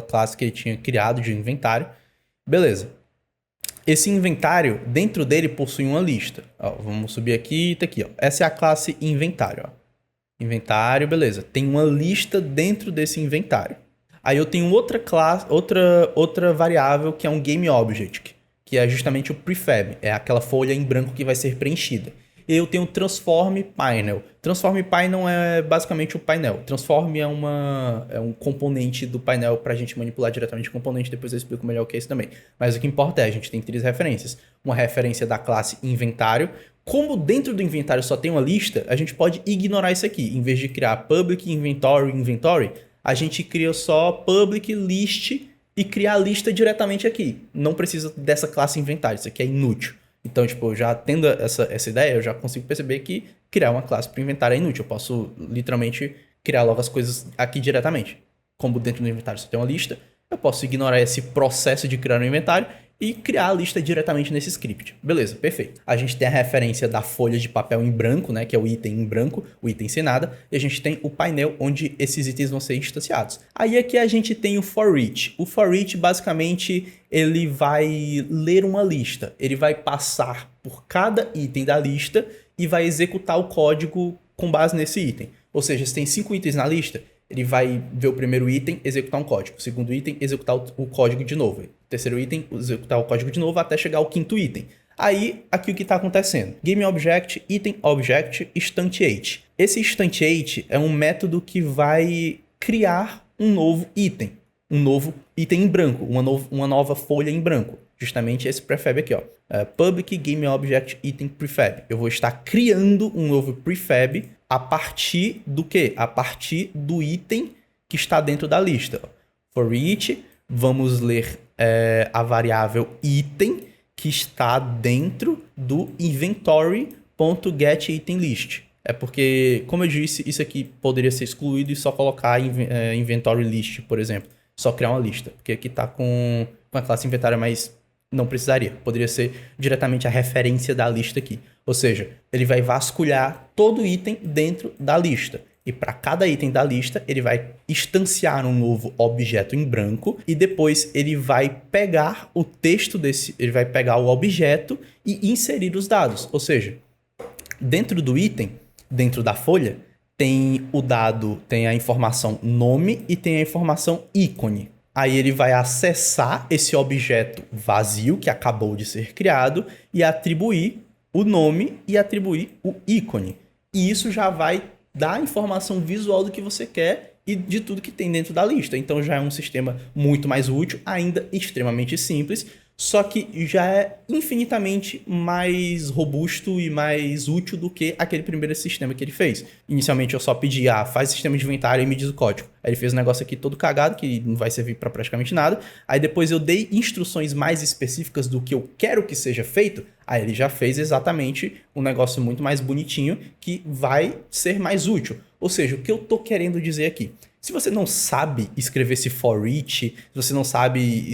classe que ele tinha criado de inventário. Beleza. Esse inventário, dentro dele, possui uma lista. Ó, vamos subir aqui, tá aqui. Ó. Essa é a classe inventário. Ó. Inventário, beleza. Tem uma lista dentro desse inventário. Aí eu tenho outra classe, outra variável que é um GameObject, que é justamente o prefab, é aquela folha em branco que vai ser preenchida. E eu tenho o Transform Panel. Transform Panel é basicamente o painel. Transform é um componente do painel para a gente manipular diretamente o componente, depois eu explico melhor o que é isso também. Mas o que importa é, a gente tem 3 referências. Uma referência da classe inventário. Como dentro do inventário só tem uma lista, a gente pode ignorar isso aqui. Em vez de criar public, inventory, a gente cria só public list e criar a lista diretamente aqui. Não precisa dessa classe inventário, isso aqui é inútil. Então, tipo, já tendo essa ideia, eu já consigo perceber que criar uma classe para o inventário é inútil. Eu posso, literalmente, criar logo as coisas aqui diretamente. Como dentro do inventário você tem uma lista, eu posso ignorar esse processo de criar um inventário e criar a lista diretamente nesse script. Beleza, perfeito. A gente tem a referência da folha de papel em branco, né, que é o item em branco, o item sem nada, e a gente tem o painel onde esses itens vão ser instanciados. Aí aqui a gente tem o for each. O for each, basicamente, ele vai ler uma lista. Ele vai passar por cada item da lista e vai executar o código com base nesse item. Ou seja, se tem 5 itens na lista, ele vai ver o primeiro item, executar um código. O segundo item, executar o código de novo. O terceiro item, executar o código de novo até chegar ao quinto item. Aí, aqui o que está acontecendo? GameObject, ItemObject, Instantiate. Esse Instantiate é um método que vai criar um novo item. Um novo item em branco, uma nova folha em branco. Justamente esse prefab aqui, ó. Public GameObject Item Prefab. Eu vou estar criando um novo prefab a partir do quê? A partir do item que está dentro da lista. For each, vamos ler a variável item que está dentro do inventory.getItemList. É porque, como eu disse, isso aqui poderia ser excluído e só colocar inventory list, por exemplo. Só criar uma lista, porque aqui está com a classe inventário, mas não precisaria. Poderia ser diretamente a referência da lista aqui. Ou seja, ele vai vasculhar todo item dentro da lista. E para cada item da lista, ele vai instanciar um novo objeto em branco e depois ele vai pegar o texto ele vai pegar o objeto e inserir os dados. Ou seja, dentro do item, dentro da folha, tem o dado, tem a informação nome e tem a informação ícone. Aí ele vai acessar esse objeto vazio que acabou de ser criado e atribuir o nome e atribuir o ícone. E isso já vai dar a informação visual do que você quer e de tudo que tem dentro da lista. Então já é um sistema muito mais útil, ainda extremamente simples, só que já é infinitamente mais robusto e mais útil do que aquele primeiro sistema que ele fez. Inicialmente eu só pedi, faz sistema de inventário e me diz o código. Aí ele fez um negócio aqui todo cagado, que não vai servir para praticamente nada. Aí depois eu dei instruções mais específicas do que eu quero que seja feito. Aí ele já fez exatamente um negócio muito mais bonitinho que vai ser mais útil. Ou seja, o que eu tô querendo dizer aqui? Se você não sabe escrever esse for each, se você não sabe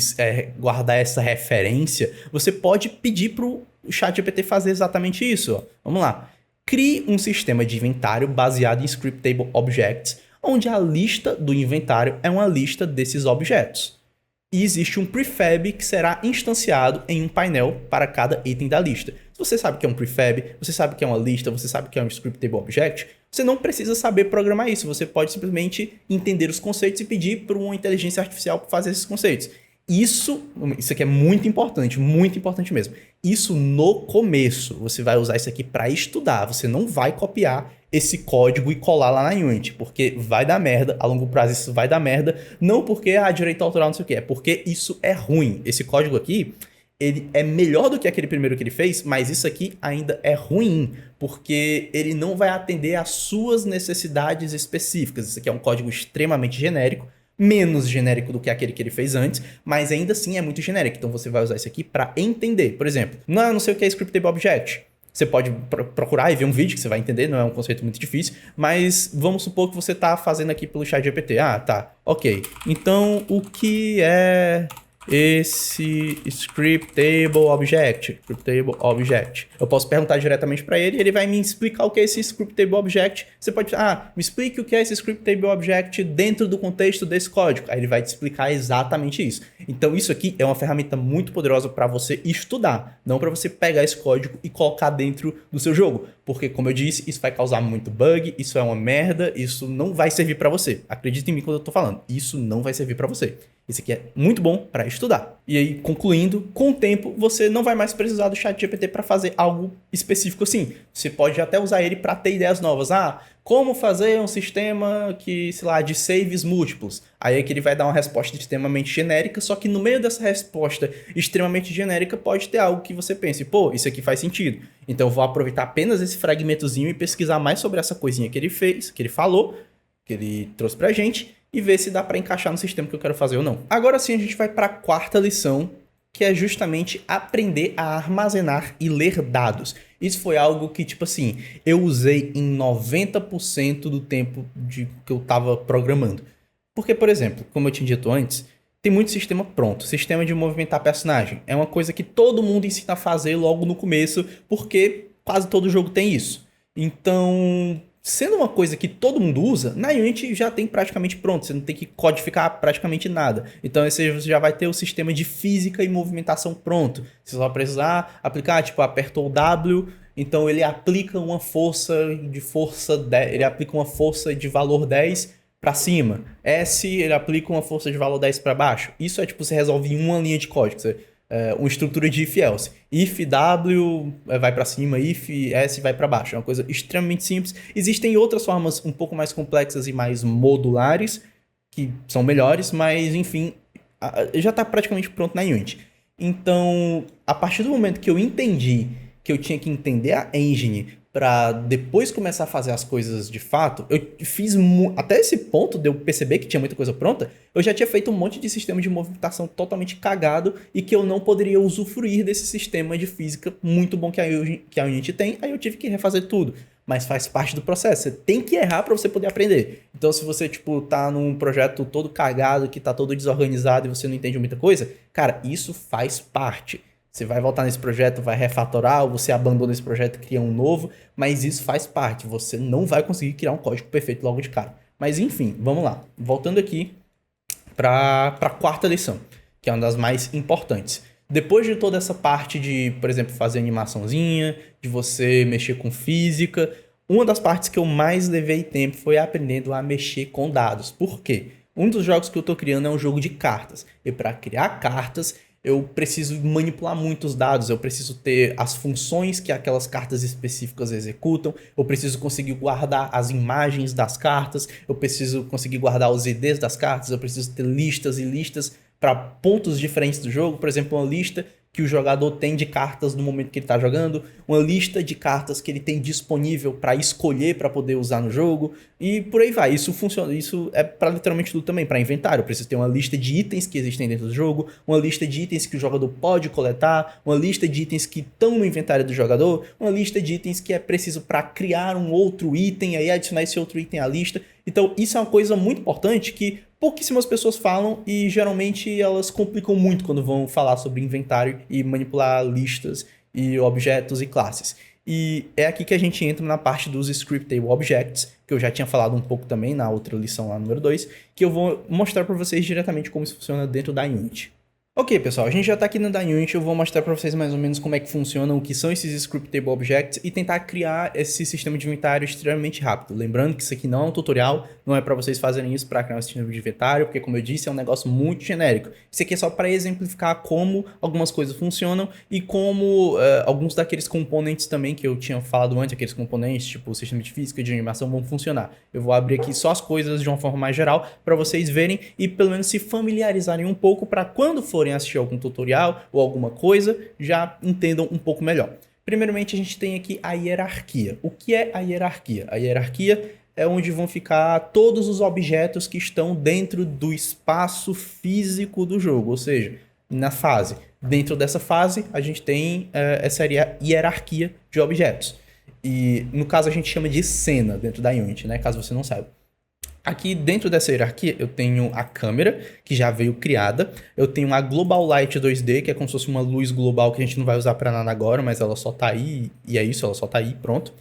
guardar essa referência, você pode pedir para o ChatGPT fazer exatamente isso. Ó. Vamos lá. Crie um sistema de inventário baseado em Scriptable Objects, onde a lista do inventário é uma lista desses objetos. E existe um prefab que será instanciado em um painel para cada item da lista. Se você sabe que é um prefab, você sabe que é uma lista, você sabe que é um Scriptable Object, você não precisa saber programar isso. Você pode simplesmente entender os conceitos e pedir para uma inteligência artificial para fazer esses conceitos. Isso aqui é muito importante mesmo. Isso no começo. Você vai usar isso aqui para estudar. Você não vai copiar esse código e colar lá na Unity, porque vai dar merda, a longo prazo isso vai dar merda, não porque direito autoral não sei o que, é porque isso é ruim. Esse código aqui, ele é melhor do que aquele primeiro que ele fez, mas isso aqui ainda é ruim, porque ele não vai atender às suas necessidades específicas. Isso aqui é um código extremamente genérico, menos genérico do que aquele que ele fez antes, mas ainda assim é muito genérico. Então você vai usar isso aqui para entender. Por exemplo, não sei o que é Scriptable Object. Você pode procurar e ver um vídeo que você vai entender, não é um conceito muito difícil, mas vamos supor que você está fazendo aqui pelo ChatGPT. Tá, ok. Então, o que é esse Scriptable Object? Eu posso perguntar diretamente para ele e ele vai me explicar o que é esse Scriptable Object. Você pode, me explique o que é esse Scriptable Object dentro do contexto desse código. Aí ele vai te explicar exatamente isso. Então isso aqui é uma ferramenta muito poderosa para você estudar, não para você pegar esse código e colocar dentro do seu jogo. Porque, como eu disse, isso vai causar muito bug, isso é uma merda, isso não vai servir para você. Acredita em mim quando eu tô falando, isso não vai servir para você. Isso aqui é muito bom para estudar. E aí, concluindo, com o tempo, você não vai mais precisar do ChatGPT para fazer algo específico assim. Você pode até usar ele para ter ideias novas. Como fazer um sistema que, sei lá, de saves múltiplos. Aí é que ele vai dar uma resposta extremamente genérica, só que no meio dessa resposta extremamente genérica pode ter algo que você pense, isso aqui faz sentido. Então eu vou aproveitar apenas esse fragmentozinho e pesquisar mais sobre essa coisinha que ele fez, que ele falou, que ele trouxe pra gente, e ver se dá para encaixar no sistema que eu quero fazer ou não. Agora sim a gente vai para a quarta lição, que é justamente aprender a armazenar e ler dados. Isso foi algo que, tipo assim, eu usei em 90% do tempo que eu estava programando. Porque, por exemplo, como eu tinha dito antes, tem muito sistema pronto. Sistema de movimentar personagem. É uma coisa que todo mundo ensina a fazer logo no começo, porque quase todo jogo tem isso. Então, sendo uma coisa que todo mundo usa, na Unity já tem praticamente pronto. Você não tem que codificar praticamente nada. Então, você já vai ter o sistema de física e movimentação pronto. Você só vai precisar aplicar, tipo, apertou o W, então ele aplica uma força ele aplica uma força de valor 10 para cima. S, ele aplica uma força de valor 10 para baixo. Isso é tipo, você resolve em uma linha de código. Uma estrutura de if-else. If W vai para cima, if S vai para baixo. É uma coisa extremamente simples. Existem outras formas um pouco mais complexas e mais modulares, que são melhores, mas enfim, já está praticamente pronto na Unity. Então, a partir do momento que eu entendi que eu tinha que entender a engine para depois começar a fazer as coisas de fato, eu fiz até esse ponto de eu perceber que tinha muita coisa pronta, eu já tinha feito um monte de sistema de movimentação totalmente cagado e que eu não poderia usufruir desse sistema de física muito bom que a Unity tem, aí eu tive que refazer tudo. Mas faz parte do processo, você tem que errar para você poder aprender. Então se você, tipo, tá num projeto todo cagado, que tá todo desorganizado e você não entende muita coisa, cara, isso faz parte. Você vai voltar nesse projeto, vai refatorar, ou você abandona esse projeto e cria um novo, mas isso faz parte. Você não vai conseguir criar um código perfeito logo de cara. Mas enfim, vamos lá. Voltando aqui para a quarta lição, que é uma das mais importantes. Depois de toda essa parte de, por exemplo, fazer animaçãozinha, de você mexer com física, uma das partes que eu mais levei tempo foi aprendendo a mexer com dados. Por quê? Um dos jogos que eu estou criando é um jogo de cartas. E para criar cartas, eu preciso manipular muitos dados, eu preciso ter as funções que aquelas cartas específicas executam, eu preciso conseguir guardar as imagens das cartas, eu preciso conseguir guardar os IDs das cartas, eu preciso ter listas e listas para pontos diferentes do jogo, por exemplo, uma lista que o jogador tem de cartas no momento que ele está jogando, uma lista de cartas que ele tem disponível para escolher para poder usar no jogo, e por aí vai. Isso funciona, isso é para literalmente tudo também, para inventário. Eu preciso ter uma lista de itens que existem dentro do jogo, uma lista de itens que o jogador pode coletar, uma lista de itens que estão no inventário do jogador, uma lista de itens que é preciso para criar um outro item, aí adicionar esse outro item à lista. Então isso é uma coisa muito importante que pouquíssimas pessoas falam e geralmente elas complicam muito quando vão falar sobre inventário e manipular listas e objetos e classes. E é aqui que a gente entra na parte dos Scriptable Objects, que eu já tinha falado um pouco também na outra lição lá, número 2, que eu vou mostrar para vocês diretamente como isso funciona dentro da Unity. Ok, pessoal, a gente já está aqui no da Unity, eu vou mostrar para vocês mais ou menos como é que funciona, o que são esses Scriptable Objects e tentar criar esse sistema de inventário extremamente rápido. Lembrando que isso aqui não é um tutorial, não é para vocês fazerem isso para criar um sistema de inventário, porque como eu disse, é um negócio muito genérico. Isso aqui é só para exemplificar como algumas coisas funcionam e como alguns daqueles componentes também que eu tinha falado antes, aqueles componentes tipo o sistema de física e de animação vão funcionar. Eu vou abrir aqui só as coisas de uma forma mais geral para vocês verem e pelo menos se familiarizarem um pouco para quando forem assistir algum tutorial ou alguma coisa, já entendam um pouco melhor. Primeiramente, a gente tem aqui a hierarquia. O que é a hierarquia? A hierarquia é onde vão ficar todos os objetos que estão dentro do espaço físico do jogo, ou seja, na fase. Dentro dessa fase, a gente tem essa hierarquia de objetos. E, no caso, a gente chama de cena dentro da Unity, né? Caso você não saiba. Aqui dentro dessa hierarquia eu tenho a câmera, que já veio criada. Eu tenho a Global Light 2D, que é como se fosse uma luz global que a gente não vai usar para nada agora, mas ela só tá aí, e é isso, ela só tá aí, pronto.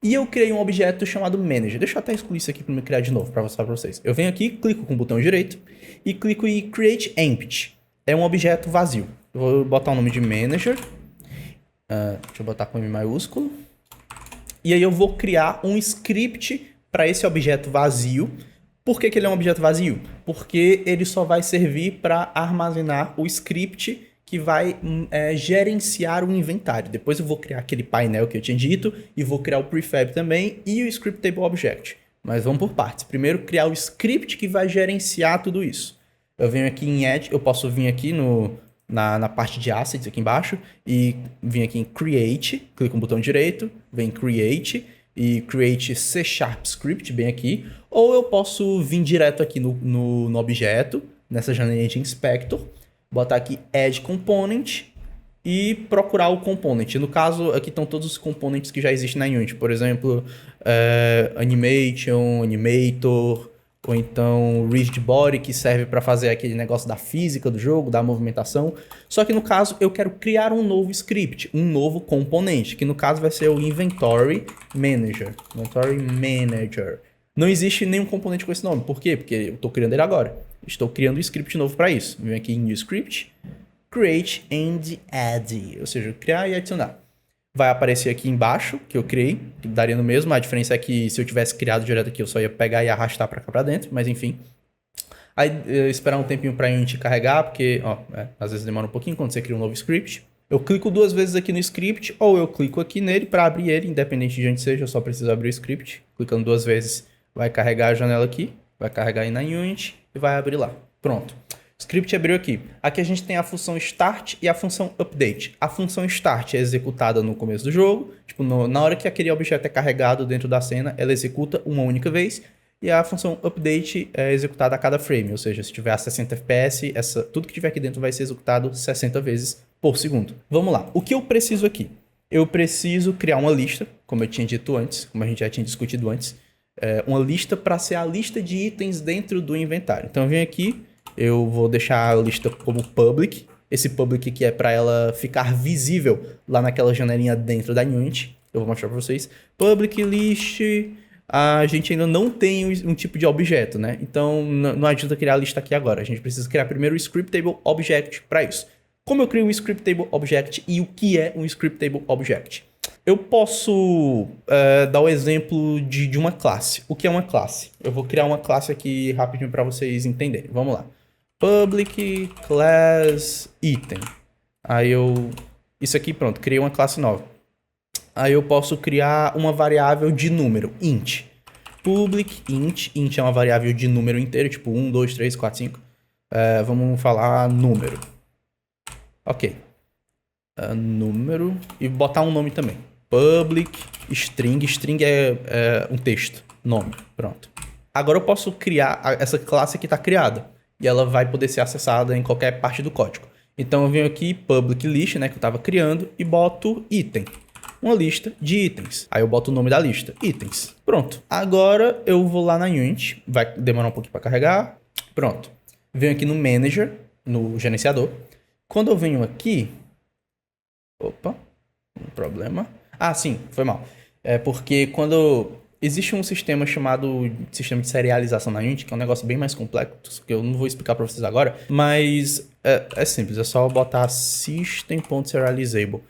E eu criei um objeto chamado Manager. Deixa eu até excluir isso aqui para me criar de novo, para mostrar para vocês. Eu venho aqui, clico com o botão direito e clico em Create Empty. É um objeto vazio. Eu vou botar o nome de Manager. Deixa eu botar com M maiúsculo. E aí eu vou criar um script para esse objeto vazio. Por que ele é um objeto vazio? Porque ele só vai servir para armazenar o script que vai gerenciar o inventário. Depois eu vou criar aquele painel que eu tinha dito e vou criar o prefab também e o Scriptable Object. Mas vamos por partes. Primeiro, criar o script que vai gerenciar tudo isso. Eu venho aqui em Edit, eu posso vir aqui na parte de Assets aqui embaixo e vir aqui em Create, clico no botão direito, vem Create, e create C# script bem aqui, ou eu posso vir direto aqui no objeto, nessa janelinha de inspector, botar aqui add component e procurar o component. No caso, aqui estão todos os components que já existem na Unity. Por exemplo, animation, animator, ou então rigid body, que serve para fazer aquele negócio da física do jogo, da movimentação. Só que no caso, eu quero criar um novo script, um novo componente, que no caso vai ser o Inventory Manager. Inventory Manager. Não existe nenhum componente com esse nome. Por quê? Porque eu estou criando ele agora. Estou criando um script novo para isso. Venho aqui em New Script, Create and Add, ou seja, criar e adicionar. Vai aparecer aqui embaixo, que eu criei, que daria no mesmo. A diferença é que se eu tivesse criado direto aqui, eu só ia pegar e arrastar para cá para dentro, mas enfim. Aí esperar um tempinho para a Unity carregar, porque às vezes demora um pouquinho quando você cria um novo script. Eu clico 2 vezes aqui no script, ou eu clico aqui nele para abrir ele, independente de onde seja, eu só preciso abrir o script. Clicando 2 vezes, vai carregar a janela aqui, vai carregar aí na Unity e vai abrir lá. Pronto. O script abriu aqui. Aqui a gente tem a função start e a função update. A função start é executada no começo do jogo. Tipo, na hora que aquele objeto é carregado dentro da cena, ela executa uma única vez. E a função update é executada a cada frame. Ou seja, se tiver a 60 fps, tudo que tiver aqui dentro vai ser executado 60 vezes por segundo. Vamos lá. O que eu preciso aqui? Eu preciso criar uma lista, como eu tinha dito antes, como a gente já tinha discutido antes. Uma lista para ser a lista de itens dentro do inventário. Então eu venho aqui. Eu vou deixar a lista como public. Esse public aqui é para ela ficar visível lá naquela janelinha dentro da Unity. Eu vou mostrar para vocês. Public list, a gente ainda não tem um tipo de objeto, né? Então não adianta criar a lista aqui agora. A gente precisa criar primeiro o scriptable object para isso. Como eu crio um scriptable object e o que é um scriptable object? Eu posso dar o exemplo de uma classe. O que é uma classe? Eu vou criar uma classe aqui rapidinho para vocês entenderem. Vamos lá. Public class item. Aí isso aqui, pronto, criei uma classe nova. Aí eu posso criar uma variável de número, int. Public int. Int é uma variável de número inteiro, tipo 1, 2, 3, 4, 5. Vamos falar número. Ok. Número. E botar um nome também. Public string. String é um texto. Nome. Pronto. Agora eu posso criar. Essa classe aqui está criada. E ela vai poder ser acessada em qualquer parte do código. Então eu venho aqui, public list, né, que eu estava criando, e boto item. Uma lista de itens. Aí eu boto o nome da lista, itens. Pronto. Agora eu vou lá na Unity. Vai demorar um pouquinho para carregar. Pronto. Venho aqui no Manager, no gerenciador. Quando eu venho aqui... Opa, um problema. Ah, sim, foi mal. É porque quando... Existe um sistema chamado sistema de serialização na Unity, que é um negócio bem mais complexo, que eu não vou explicar para vocês agora, mas é simples, é só botar system.serializable.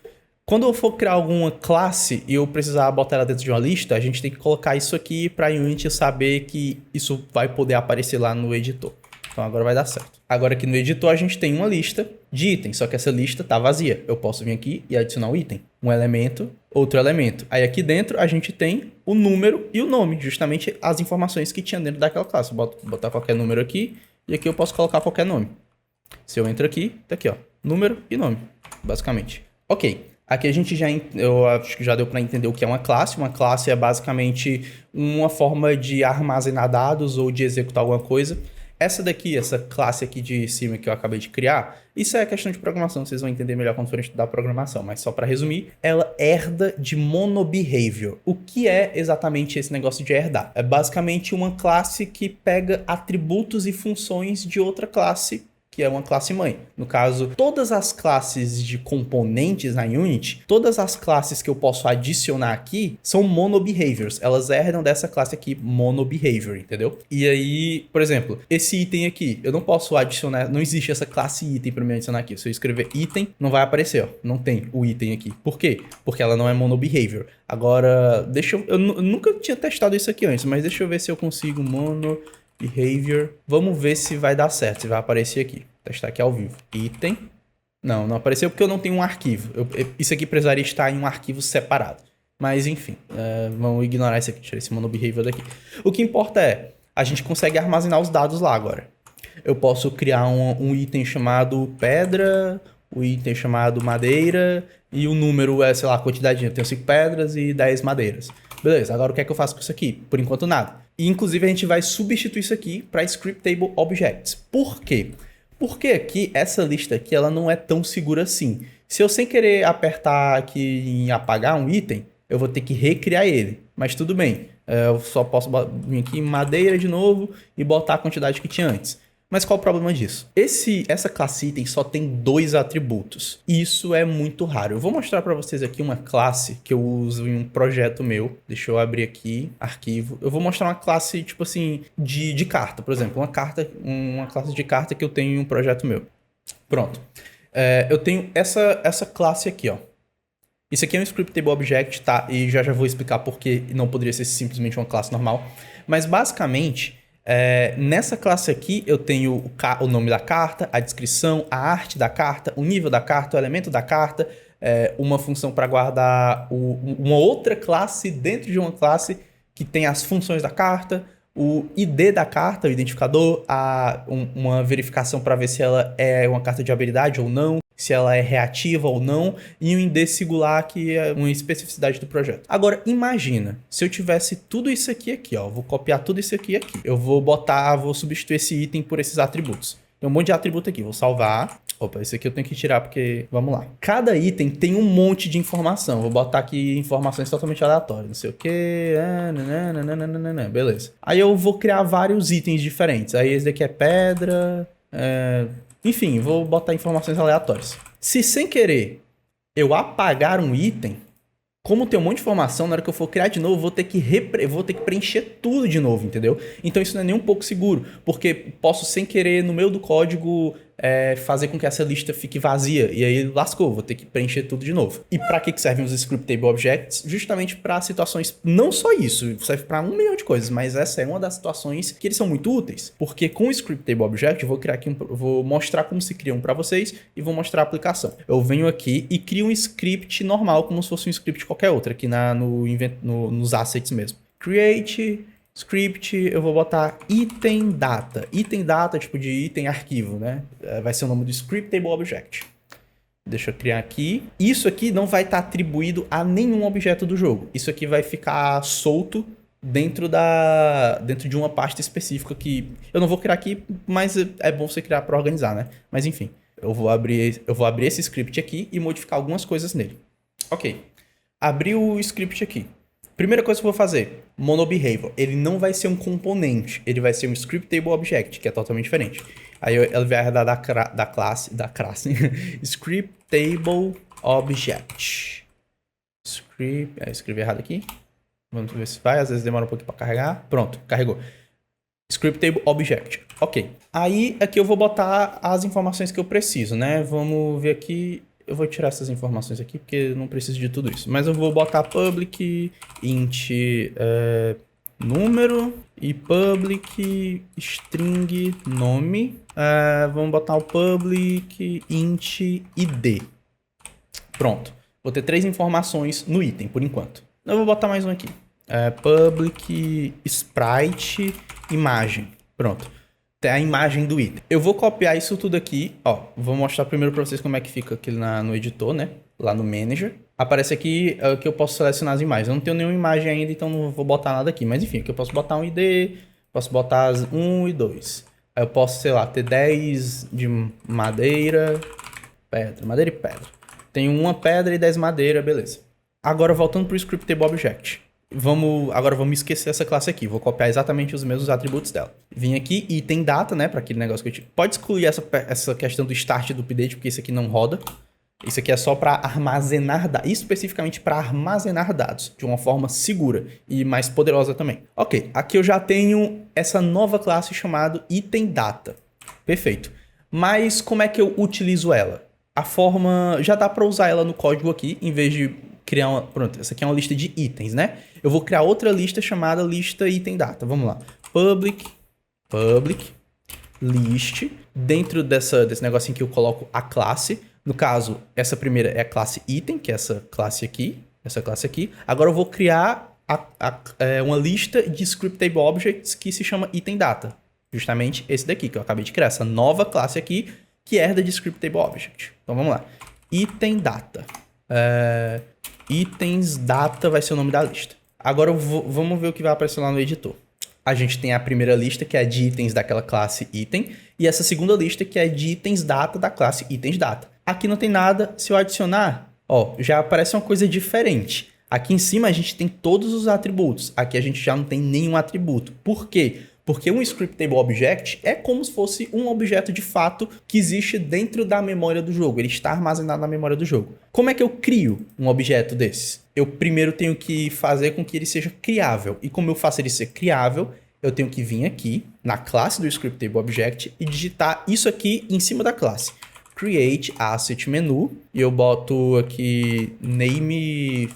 Quando eu for criar alguma classe e eu precisar botar ela dentro de uma lista, a gente tem que colocar isso aqui para a Unity saber que isso vai poder aparecer lá no editor. Então agora vai dar certo. Agora aqui no editor a gente tem uma lista de itens, só que essa lista tá vazia. Eu posso vir aqui e adicionar um item, um elemento, outro elemento. Aí aqui dentro a gente tem o número e o nome, justamente as informações que tinha dentro daquela classe. Eu botar qualquer número aqui e aqui eu posso colocar qualquer nome. Se eu entro aqui, tá aqui ó, número e nome, basicamente. Ok, aqui a gente eu acho que já deu para entender o que é uma classe. Uma classe é basicamente uma forma de armazenar dados ou de executar alguma coisa. Essa daqui, essa classe aqui de cima que eu acabei de criar, isso é questão de programação, vocês vão entender melhor quando forem estudar programação, mas só para resumir, ela herda de monobehavior. O que é exatamente esse negócio de herdar? É basicamente uma classe que pega atributos e funções de outra classe, que é uma classe mãe. No caso, todas as classes de componentes na Unity, todas as classes que eu posso adicionar aqui são monobehaviors. Elas herdam dessa classe aqui, monobehavior, entendeu? E aí, por exemplo, esse item aqui, eu não posso adicionar, não existe essa classe item para me adicionar aqui. Se eu escrever item, não vai aparecer, ó. Não tem o item aqui. Por quê? Porque ela não é monobehavior. Agora, eu nunca tinha testado isso aqui antes, mas deixa eu ver se eu consigo monobehavior. Vamos ver se vai dar certo, se vai aparecer aqui. Testar aqui ao vivo. Item. Não apareceu porque eu não tenho um arquivo. Isso aqui precisaria estar em um arquivo separado. Mas enfim, vamos ignorar isso aqui. Tirar esse monobehavior daqui. O que importa é, a gente consegue armazenar os dados lá agora. Eu posso criar um item chamado pedra o item chamado madeira e o número é, sei lá, a quantidade. Eu tenho 5 pedras e 10 madeiras. Beleza, agora o que é que eu faço com isso aqui? Por enquanto nada. E inclusive a gente vai substituir isso aqui para Scriptable Objects. Por quê? Porque aqui, essa lista aqui, ela não é tão segura assim. Se eu sem querer apertar aqui em apagar um item, eu vou ter que recriar ele. Mas tudo bem, eu só posso vir aqui em madeira de novo e botar a quantidade que tinha antes. Mas qual o problema disso? Essa classe item só tem 2 atributos. E isso é muito raro. Eu vou mostrar para vocês aqui uma classe que eu uso em um projeto meu. Deixa eu abrir aqui, arquivo. Eu vou mostrar uma classe, tipo assim, de carta. Por exemplo, uma classe de carta que eu tenho em um projeto meu. Pronto. Eu tenho essa classe aqui, ó. Isso aqui é um Scriptable Object, tá? E já vou explicar por que não poderia ser simplesmente uma classe normal. Mas basicamente... nessa classe aqui eu tenho o nome da carta, a descrição, a arte da carta, o nível da carta, o elemento da carta, uma função para guardar uma outra classe dentro de uma classe que tem as funções da carta, o ID da carta, o identificador, uma verificação para ver se ela é uma carta de habilidade ou não, se ela é reativa ou não, e um ID singular, que é uma especificidade do projeto. Agora, imagina, se eu tivesse tudo isso aqui, ó, vou copiar tudo isso aqui. Eu vou substituir esse item por esses atributos. Tem um monte de atributo aqui, vou salvar. Opa, esse aqui eu tenho que tirar porque, vamos lá. Cada item tem um monte de informação. Vou botar aqui informações totalmente aleatórias, não sei o que, beleza. Aí eu vou criar vários itens diferentes. Aí esse daqui é pedra, enfim, vou botar informações aleatórias. Se sem querer eu apagar um item, como tem um monte de informação, na hora que eu for criar de novo, eu vou ter que preencher tudo de novo, entendeu? Então isso não é nem um pouco seguro, porque posso sem querer no meio do código fazer com que essa lista fique vazia, e aí lascou, vou ter que preencher tudo de novo. E para que servem os Scriptable Objects? Justamente para situações, não só isso, serve para 1 milhão de coisas, mas essa é uma das situações que eles são muito úteis, porque com o Scriptable Object eu vou criar aqui, vou mostrar como se criam para vocês e vou mostrar a aplicação. Eu venho aqui e crio um script normal, como se fosse um script qualquer outro, aqui nos assets mesmo. Create script, eu vou botar item data. Item data, tipo de item arquivo, né? Vai ser o nome do Scriptable Object. Deixa eu criar aqui. Isso aqui não vai estar atribuído a nenhum objeto do jogo. Isso aqui vai ficar solto dentro de uma pasta específica que eu não vou criar aqui, mas é bom você criar para organizar, né? Mas enfim, eu vou abrir esse script aqui e modificar algumas coisas nele. Ok. Abri o script aqui. Primeira coisa que eu vou fazer, monobehavior. Ele não vai ser um componente, ele vai ser um Scriptable Object, que é totalmente diferente. Aí ele vai herdar da classe, Scriptable Object. Escrevi errado aqui. Vamos ver se vai, às vezes demora um pouquinho para carregar. Pronto, carregou. Scriptable Object. Ok. Aí aqui eu vou botar as informações que eu preciso, né? Vamos ver aqui. Eu vou tirar essas informações aqui porque eu não preciso de tudo isso. Mas eu vou botar public int número e public string nome. Vamos botar o public int id. Pronto. Vou ter 3 informações no item por enquanto. Eu vou botar mais um aqui. Public sprite imagem. Pronto. A imagem do item. Eu vou copiar isso tudo aqui, ó, vou mostrar primeiro para vocês como é que fica aqui no editor, né, lá no manager. Aparece aqui que eu posso selecionar as imagens. Eu não tenho nenhuma imagem ainda, então não vou botar nada aqui, mas enfim, aqui eu posso botar um ID, posso botar 1 e 2. Aí eu posso, sei lá, ter 10 de madeira e pedra. Tenho uma pedra e 10 madeira, beleza. Agora voltando para o Scriptable Object. Agora vamos esquecer essa classe aqui. Vou copiar exatamente os mesmos atributos dela. Vim aqui e tem data, né? Para aquele negócio que eu tive. Pode excluir essa questão do start do update, porque isso aqui não roda. Isso aqui é só para armazenar dados. Especificamente para armazenar dados. De uma forma segura e mais poderosa também. Ok, aqui eu já tenho essa nova classe chamada item data. Perfeito. Mas como é que eu utilizo ela? A forma... Já dá para usar ela no código aqui, em vez de criar uma... Pronto, essa aqui é uma lista de itens, né? Eu vou criar outra lista chamada lista item data. Vamos lá. Public list. Dentro desse negocinho que eu coloco a classe. No caso, essa primeira é a classe item, que é essa classe aqui. Agora eu vou criar uma lista de Scriptable Objects que se chama item data. Justamente esse daqui que eu acabei de criar. Essa nova classe aqui que herda de Script Table Object. Então vamos lá. Item data. Itens data vai ser o nome da lista. Agora vamos ver o que vai aparecer lá no editor. A gente tem a primeira lista, que é de itens daquela classe item, e essa segunda lista, que é de itens data da classe itens data. Aqui não tem nada. Se eu adicionar, ó, já aparece uma coisa diferente. Aqui em cima a gente tem todos os atributos. Aqui a gente já não tem nenhum atributo. Por quê? Porque um Script Table Object é como se fosse um objeto de fato que existe dentro da memória do jogo. Ele está armazenado na memória do jogo. Como é que eu crio um objeto desses? Eu primeiro tenho que fazer com que ele seja criável. E como eu faço ele ser criável, eu tenho que vir aqui na classe do Script Table Object e digitar isso aqui em cima da classe. Create Asset Menu. E eu boto aqui name...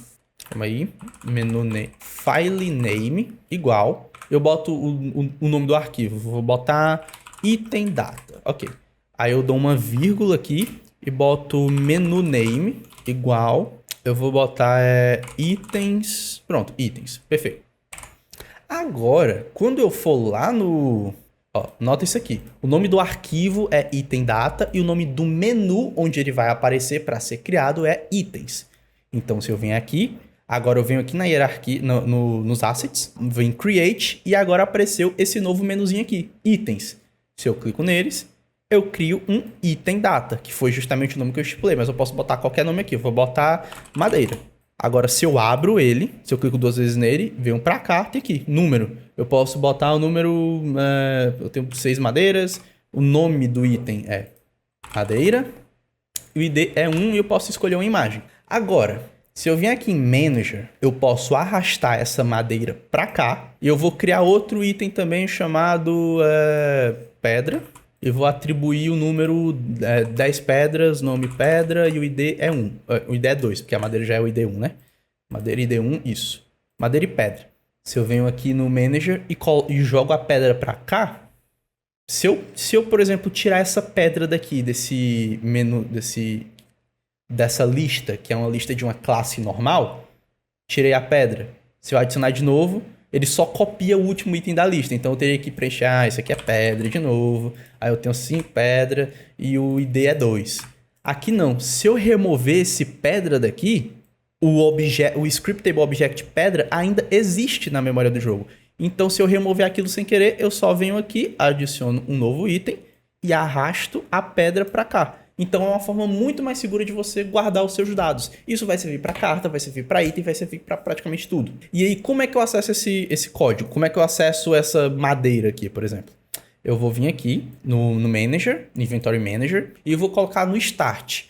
Calma aí. Menu name. File name igual... Eu boto o nome do arquivo. Vou botar item data. Ok. Aí eu dou uma vírgula aqui e boto menu name igual. Eu vou botar itens. Pronto, itens. Perfeito. Agora, quando eu for lá no... Ó, nota isso aqui. O nome do arquivo é item data e o nome do menu onde ele vai aparecer para ser criado é itens. Então, se eu venho aqui... Agora eu venho aqui na hierarquia, nos assets, venho create e agora apareceu esse novo menuzinho aqui, itens. Se eu clico neles, eu crio um item data, que foi justamente o nome que eu estipulei, mas eu posso botar qualquer nome aqui, eu vou botar madeira. Agora se eu abro ele, se eu clico 2 vezes nele, venho pra cá, tem aqui, número. Eu posso botar o número, eu tenho 6 madeiras, o nome do item é madeira, o ID é 1 e eu posso escolher uma imagem. Agora... Se eu vim aqui em Manager, eu posso arrastar essa madeira para cá e eu vou criar outro item também chamado pedra e vou atribuir o número 10 pedras, nome pedra e o ID é 1. O ID é 2, porque a madeira já é o ID 1, né? Madeira ID 1, isso. Madeira e pedra. Se eu venho aqui no Manager e jogo a pedra para cá, se eu, por exemplo, tirar essa pedra daqui, desse menu, dessa lista, que é uma lista de uma classe normal, tirei a pedra. Se eu adicionar de novo, ele só copia o último item da lista. Então eu teria que preencher, isso aqui é pedra de novo. Aí eu tenho 5 pedra e o ID é 2. Aqui não. Se eu remover esse pedra daqui, o Script Table Object pedra ainda existe na memória do jogo. Então se eu remover aquilo sem querer, eu só venho aqui, adiciono um novo item e arrasto a pedra para cá. Então é uma forma muito mais segura de você guardar os seus dados. Isso vai servir para carta, vai servir para item, vai servir para praticamente tudo. E aí, como é que eu acesso esse código? Como é que eu acesso essa madeira aqui, por exemplo? Eu vou vir aqui no Manager, no Inventory Manager, e eu vou colocar no Start.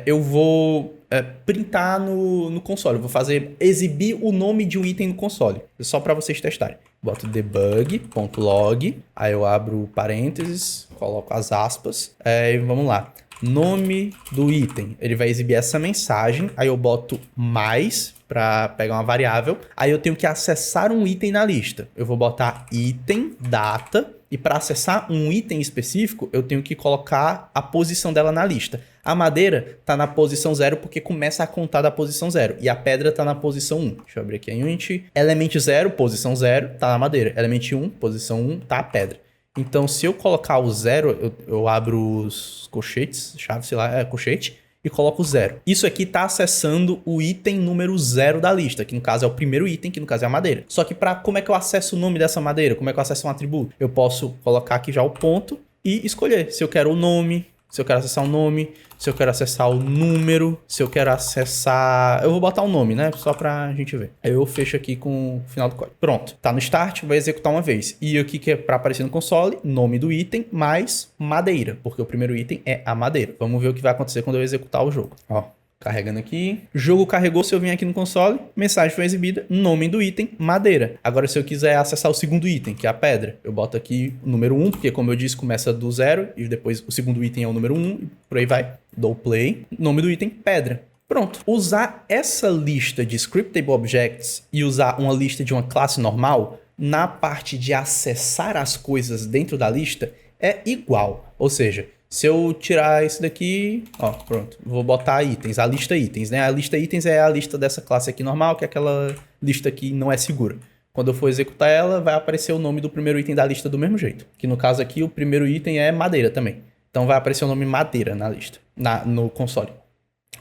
Eu vou printar no console. Eu vou exibir o nome de um item no console. Só para vocês testarem. Boto debug.log, aí eu abro parênteses, coloco as aspas, e vamos lá. Nome do item, ele vai exibir essa mensagem, aí eu boto mais para pegar uma variável, aí eu tenho que acessar um item na lista. Eu vou botar item data, e para acessar um item específico, eu tenho que colocar a posição dela na lista. A madeira está na posição 0 porque começa a contar da posição 0. E a pedra está na posição 1. Deixa eu abrir aqui a Unity. Element 0, posição 0, está na madeira. Element 1, posição 1, está a pedra. Então, se eu colocar o 0, eu abro os colchetes, chave, sei lá, colchete, e coloco 0. Isso aqui está acessando o item número 0 da lista, que no caso é o primeiro item, que no caso é a madeira. Só que como é que eu acesso o nome dessa madeira? Como é que eu acesso um atributo? Eu posso colocar aqui já o ponto e escolher se eu quero o nome, se eu quero acessar o nome, se eu quero acessar o número, se eu quero acessar... Eu vou botar o nome, né? Só pra gente ver. Aí eu fecho aqui com o final do código. Pronto. Tá no start, vai executar uma vez. E aqui que é pra aparecer no console, nome do item mais madeira, porque o primeiro item é a madeira. Vamos ver o que vai acontecer quando eu executar o jogo. Ó. Carregando aqui. Jogo carregou, se eu vim aqui no console, mensagem foi exibida, nome do item, madeira. Agora, se eu quiser acessar o segundo item, que é a pedra, eu boto aqui o número 1, porque como eu disse, começa do 0, e depois o segundo item é o número 1, e por aí vai. Dou play, nome do item, pedra. Pronto. Usar essa lista de Script Table Objects e usar uma lista de uma classe normal, na parte de acessar as coisas dentro da lista, é igual. Ou seja, se eu tirar isso daqui, ó, pronto, vou botar itens, a lista itens, né? A lista itens é a lista dessa classe aqui normal, que é aquela lista que não é segura. Quando eu for executar ela, vai aparecer o nome do primeiro item da lista do mesmo jeito. Que no caso aqui, o primeiro item é madeira também. Então vai aparecer o nome madeira na lista, no console.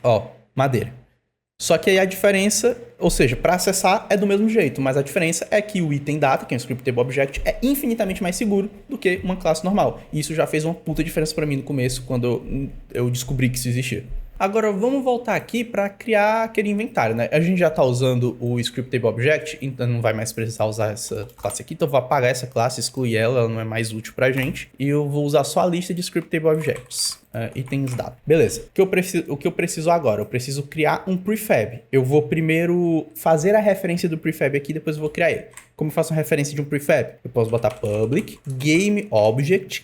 Ó, madeira. Só que aí a diferença, ou seja, para acessar é do mesmo jeito, mas a diferença é que o item data, que é um scriptable object, é infinitamente mais seguro do que uma classe normal. E isso já fez uma puta diferença para mim no começo, quando eu descobri que isso existia. Agora vamos voltar aqui para criar aquele inventário, né? A gente já está usando o scriptable object, então não vai mais precisar usar essa classe aqui, então eu vou apagar essa classe, excluir ela não é mais útil pra gente, e eu vou usar só a lista de scriptable objects. Itens data. Beleza. O que eu preciso agora? Eu preciso criar um prefab. Eu vou primeiro fazer a referência do prefab aqui, depois eu vou criar ele. Como eu faço uma referência de um prefab? Eu posso botar public, game object,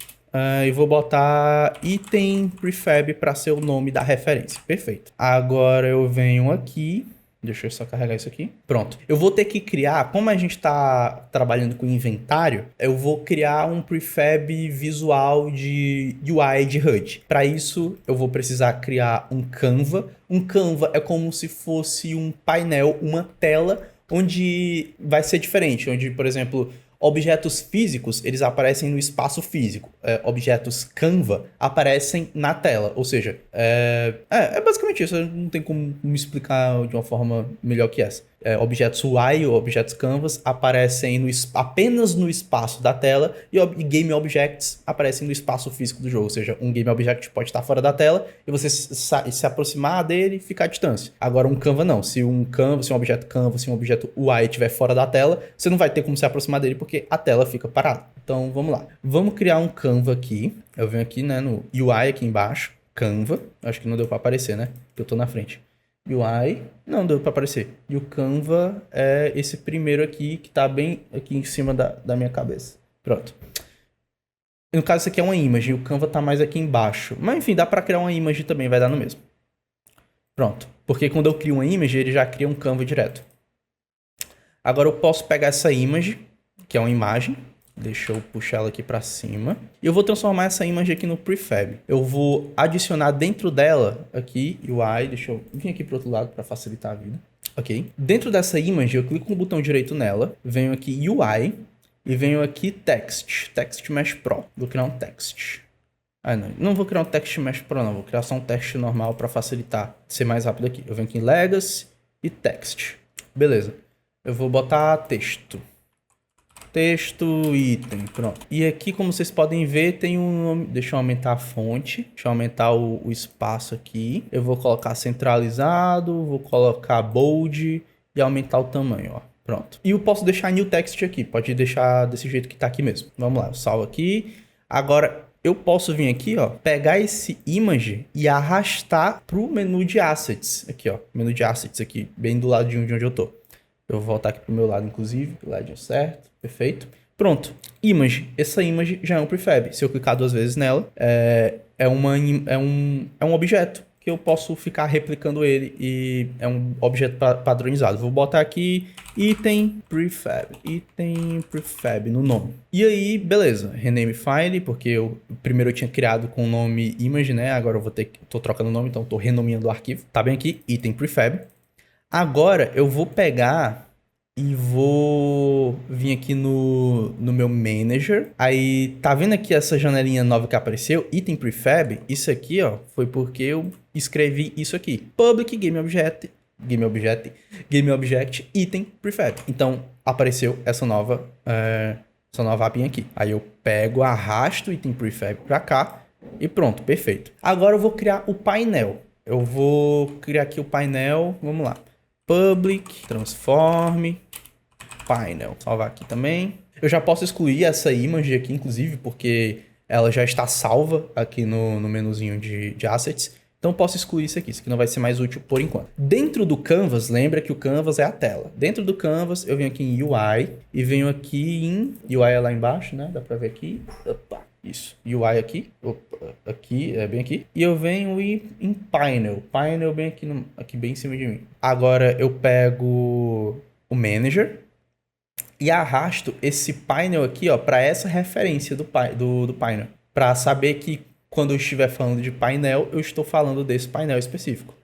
e vou botar item prefab para ser o nome da referência. Perfeito. Agora eu venho aqui. Deixa eu só carregar isso aqui. Pronto. Eu vou ter que criar, como a gente está trabalhando com inventário, eu vou criar um prefab visual de UI de HUD. Para isso, eu vou precisar criar um Canva. Um Canva é como se fosse um painel, uma tela, onde vai ser diferente. Onde, por exemplo, objetos físicos, eles aparecem no espaço físico. Objetos Canva aparecem na tela. Ou seja, é basicamente isso. Eu não tem como me explicar de uma forma melhor que essa. Objetos UI ou objetos Canvas aparecem apenas no espaço da tela e Game Objects aparecem no espaço físico do jogo. Ou seja, um Game Object pode estar fora da tela e você se aproximar dele e ficar à distância. Agora um Canva não. Se um objeto Canva, se um objeto UI estiver fora da tela, você não vai ter como se aproximar dele porque a tela fica parada. Então vamos lá. Vamos criar um Canva aqui. Eu venho aqui, né, no UI aqui embaixo. Canva. Acho que não deu para aparecer, né? Porque eu tô na frente. UI, não deu para aparecer. E o Canva é esse primeiro aqui, que tá bem aqui em cima da minha cabeça. Pronto. No caso, isso aqui é uma image, e o Canva tá mais aqui embaixo. Mas enfim, dá para criar uma image também, vai dar no mesmo. Pronto. Porque quando eu crio uma image, ele já cria um Canva direto. Agora eu posso pegar essa image, que é uma imagem. Deixa eu puxar ela aqui para cima. E eu vou transformar essa imagem aqui no prefab. Eu vou adicionar dentro dela aqui UI. Deixa eu vir aqui para o outro lado para facilitar a vida. Ok. Dentro dessa imagem, eu clico com o botão direito nela. Venho aqui UI. E venho aqui Text. Text Mesh Pro. Vou criar um text. Não vou criar um Text Mesh Pro não. Vou criar só um text normal para facilitar. Ser mais rápido aqui. Eu venho aqui em Legacy e Text. Beleza. Eu vou botar texto. Texto, item, pronto. E aqui, como vocês podem ver, tem um nome. Deixa eu aumentar a fonte. Deixa eu aumentar o espaço aqui. Eu vou colocar centralizado, vou colocar bold e aumentar o tamanho, ó. Pronto. E eu posso deixar new text aqui. Pode deixar desse jeito que tá aqui mesmo. Vamos lá, eu salvo aqui. Agora, eu posso vir aqui, ó, pegar esse image e arrastar pro menu de assets. Aqui, ó, menu de assets aqui, bem do ladinho de onde eu tô. Eu vou voltar aqui pro meu lado, inclusive, pro ladinho certo. Perfeito. Pronto. Image. Essa image já é um prefab. Se eu clicar 2 vezes nela, é um objeto que eu posso ficar replicando ele e é um objeto padronizado. Vou botar aqui item prefab no nome. E aí, beleza. Rename file, porque primeiro eu tinha criado com o nome image, né? Agora eu tô trocando o nome, então tô renomeando o arquivo. Tá bem aqui, item prefab. Agora eu vou pegar e vou vir aqui no meu manager. Aí, tá vendo aqui essa janelinha nova que apareceu? Item prefab. Isso aqui, ó, foi porque eu escrevi isso aqui. Public game object, item prefab. Então, apareceu essa nova abinha aqui. Aí eu pego, arrasto o item prefab pra cá e pronto, perfeito. Agora eu vou criar o painel. Eu vou criar aqui o painel, vamos lá. Public, transform, painel. Salvar aqui também. Eu já posso excluir essa image aqui, inclusive, porque ela já está salva aqui no menuzinho de assets. Então, posso excluir isso aqui. Isso aqui não vai ser mais útil por enquanto. Dentro do Canvas, lembra que o Canvas é a tela. Dentro do Canvas, eu venho aqui em UI e venho aqui em... UI é lá embaixo, né? Dá pra ver aqui. Opa, isso. UI aqui. Opa, aqui, bem aqui. E eu venho em Painel. Painel bem aqui bem em cima de mim. Agora, eu pego o Manager e arrasto esse Painel aqui, ó, para essa referência do Painel. Para saber que quando eu estiver falando de painel, eu estou falando desse painel específico.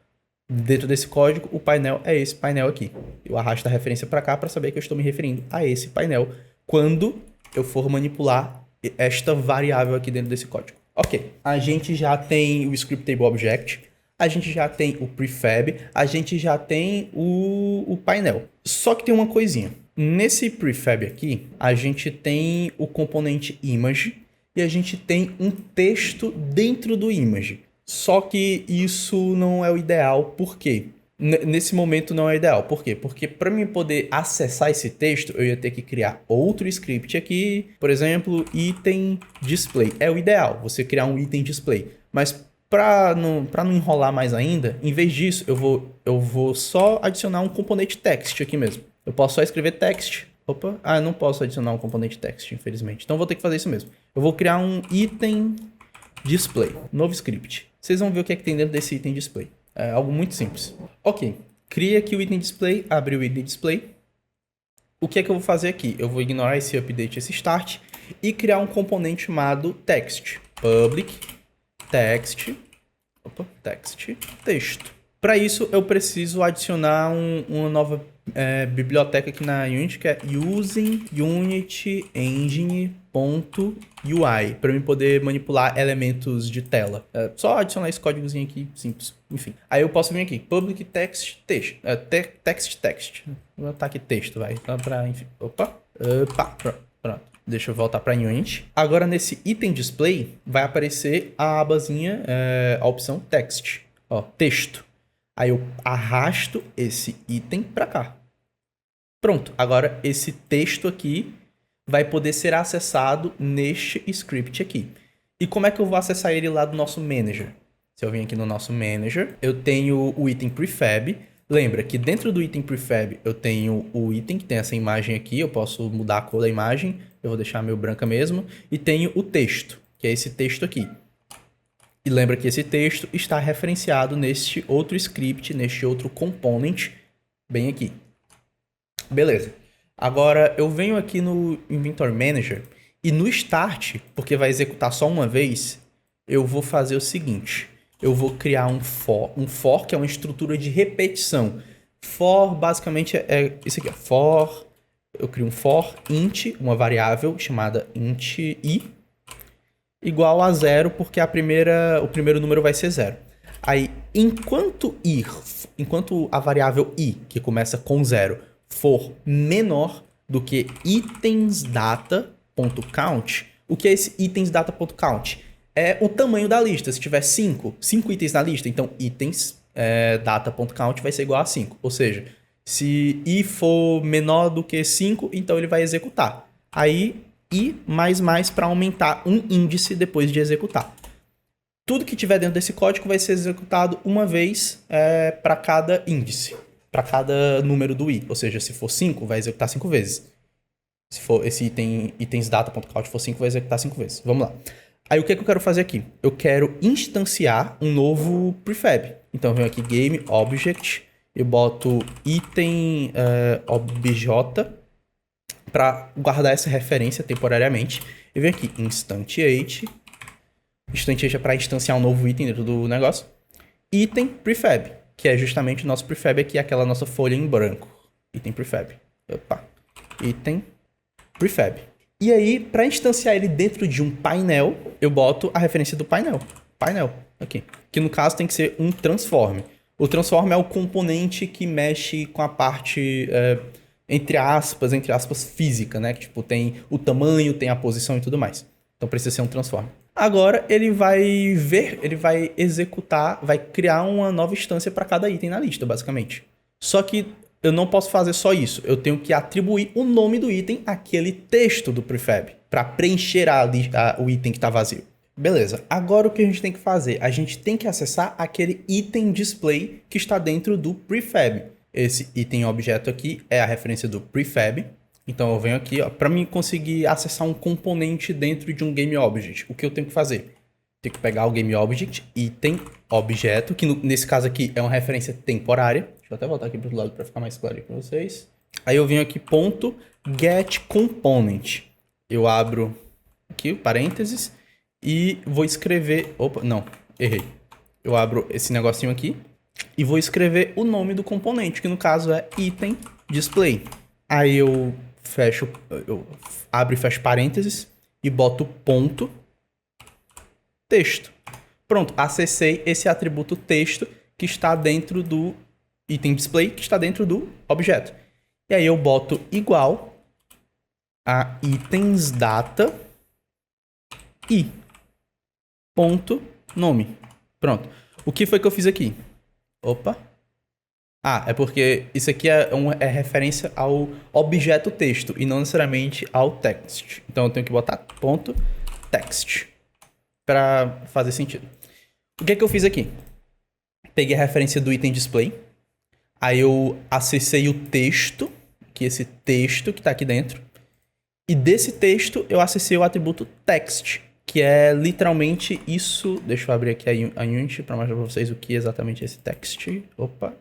Dentro desse código, o painel é esse painel aqui. Eu arrasto a referência para cá para saber que eu estou me referindo a esse painel quando eu for manipular esta variável aqui dentro desse código. Ok, a gente já tem o Scriptable Object, a gente já tem o prefab, a gente já tem o painel. Só que tem uma coisinha. Nesse prefab aqui, a gente tem o componente image e a gente tem um texto dentro do image. Só que isso não é o ideal, por quê? Nesse momento não é ideal. Por quê? Porque para mim poder acessar esse texto, eu ia ter que criar outro script aqui. Por exemplo, item display. É o ideal, você criar um item display. Mas para não enrolar mais ainda, em vez disso, eu vou só adicionar um componente text aqui mesmo. Eu posso só escrever text. Opa, eu não posso adicionar um componente text, infelizmente. Então eu vou ter que fazer isso mesmo. Eu vou criar um item display, novo script. Vocês vão ver o que é que tem dentro desse item display. É algo muito simples. Ok, cria aqui o item display, abre o item display. O que é que eu vou fazer aqui? Eu vou ignorar esse update, esse start, e criar um componente chamado text. Public text, texto. Para isso, eu preciso adicionar uma nova biblioteca aqui na Unity, que é using unity engine.ui, para eu poder manipular elementos de tela. É só adicionar esse códigozinho aqui, simples. Enfim. Aí eu posso vir aqui, public text. Vou botar aqui texto, vai. Então, enfim. Pronto. Deixa eu voltar para Unity. Agora, nesse item display, vai aparecer a abazinha, a opção text. Ó, texto. Aí eu arrasto esse item para cá. Pronto. Agora, esse texto aqui vai poder ser acessado neste script aqui. E como é que eu vou acessar ele lá do nosso manager? Se eu vim aqui no nosso manager, eu tenho o item prefab. Lembra que dentro do item prefab eu tenho o item que tem essa imagem aqui. Eu posso mudar a cor da imagem. Eu vou deixar meio branca mesmo. E tenho o texto, que é esse texto aqui. E lembra que esse texto está referenciado neste outro script, neste outro component, bem aqui. Beleza. Agora eu venho aqui no Inventory Manager e no Start, porque vai executar só uma vez, eu vou fazer o seguinte. Eu vou criar um for que é uma estrutura de repetição. For basicamente é isso aqui, ó. For, eu crio um for int, uma variável chamada int i, igual a 0, porque o primeiro número vai ser 0. Aí, enquanto a variável i, que começa com 0, for menor do que itensdata.count, o que é esse itensdata.count? É o tamanho da lista. Se tiver 5 itens na lista, então itens data.count vai ser igual a 5. Ou seja, se i for menor do que 5, então ele vai executar. Aí, i mais para aumentar um índice depois de executar. Tudo que tiver dentro desse código vai ser executado uma vez para cada índice, para cada número do i. Ou seja, se for 5, vai executar 5 vezes. Se for esse itensdata.count for 5, vai executar 5 vezes. Vamos lá. Aí o que eu quero fazer aqui? Eu quero instanciar um novo prefab. Então eu venho aqui game object, eu boto item obj para guardar essa referência temporariamente. Eu venho aqui instantiate. Instantiate é para instanciar um novo item dentro do negócio. Item prefab, que é justamente o nosso prefab aqui, aquela nossa folha em branco. Item prefab. Item prefab. E aí, para instanciar ele dentro de um painel, eu boto a referência do painel. Painel, aqui. Que no caso tem que ser um transform. O transform é o componente que mexe com a parte, entre aspas, física, né? Que tipo, tem o tamanho, tem a posição e tudo mais. Então precisa ser um transform. Agora ele vai executar, vai criar uma nova instância para cada item na lista, basicamente. Só que eu não posso fazer só isso. Eu tenho que atribuir o nome do item àquele texto do prefab, para preencher o item que está vazio. Beleza, agora o que a gente tem que fazer? A gente tem que acessar aquele item display que está dentro do prefab. Esse item objeto aqui é a referência do prefab. Então eu venho aqui, para mim conseguir acessar um componente dentro de um game object. O que eu tenho que fazer? Tenho que pegar o game object, item objeto, que nesse caso aqui é uma referência temporária. Deixa eu até voltar aqui para o outro lado para ficar mais claro para vocês. Aí eu venho aqui, ponto, get component. Eu abro aqui o parênteses e vou escrever... Opa, não, errei. Eu abro esse negocinho aqui e vou escrever o nome do componente, que no caso é item display. Aí eu abro e fecho parênteses e boto ponto texto. Pronto, acessei esse atributo texto que está dentro do item display, que está dentro do objeto. E aí eu boto igual a itens data e ponto nome. Pronto. O que foi que eu fiz aqui? Opa. Ah, é porque isso aqui é referência ao objeto texto e não necessariamente ao text. Então eu tenho que botar ponto text para fazer sentido. O que é que eu fiz aqui? Peguei a referência do item display. Aí eu acessei o texto, que é esse texto que está aqui dentro. E desse texto eu acessei o atributo text, que é literalmente isso. Deixa eu abrir aqui a Unity para mostrar para vocês o que é exatamente esse text. Opa.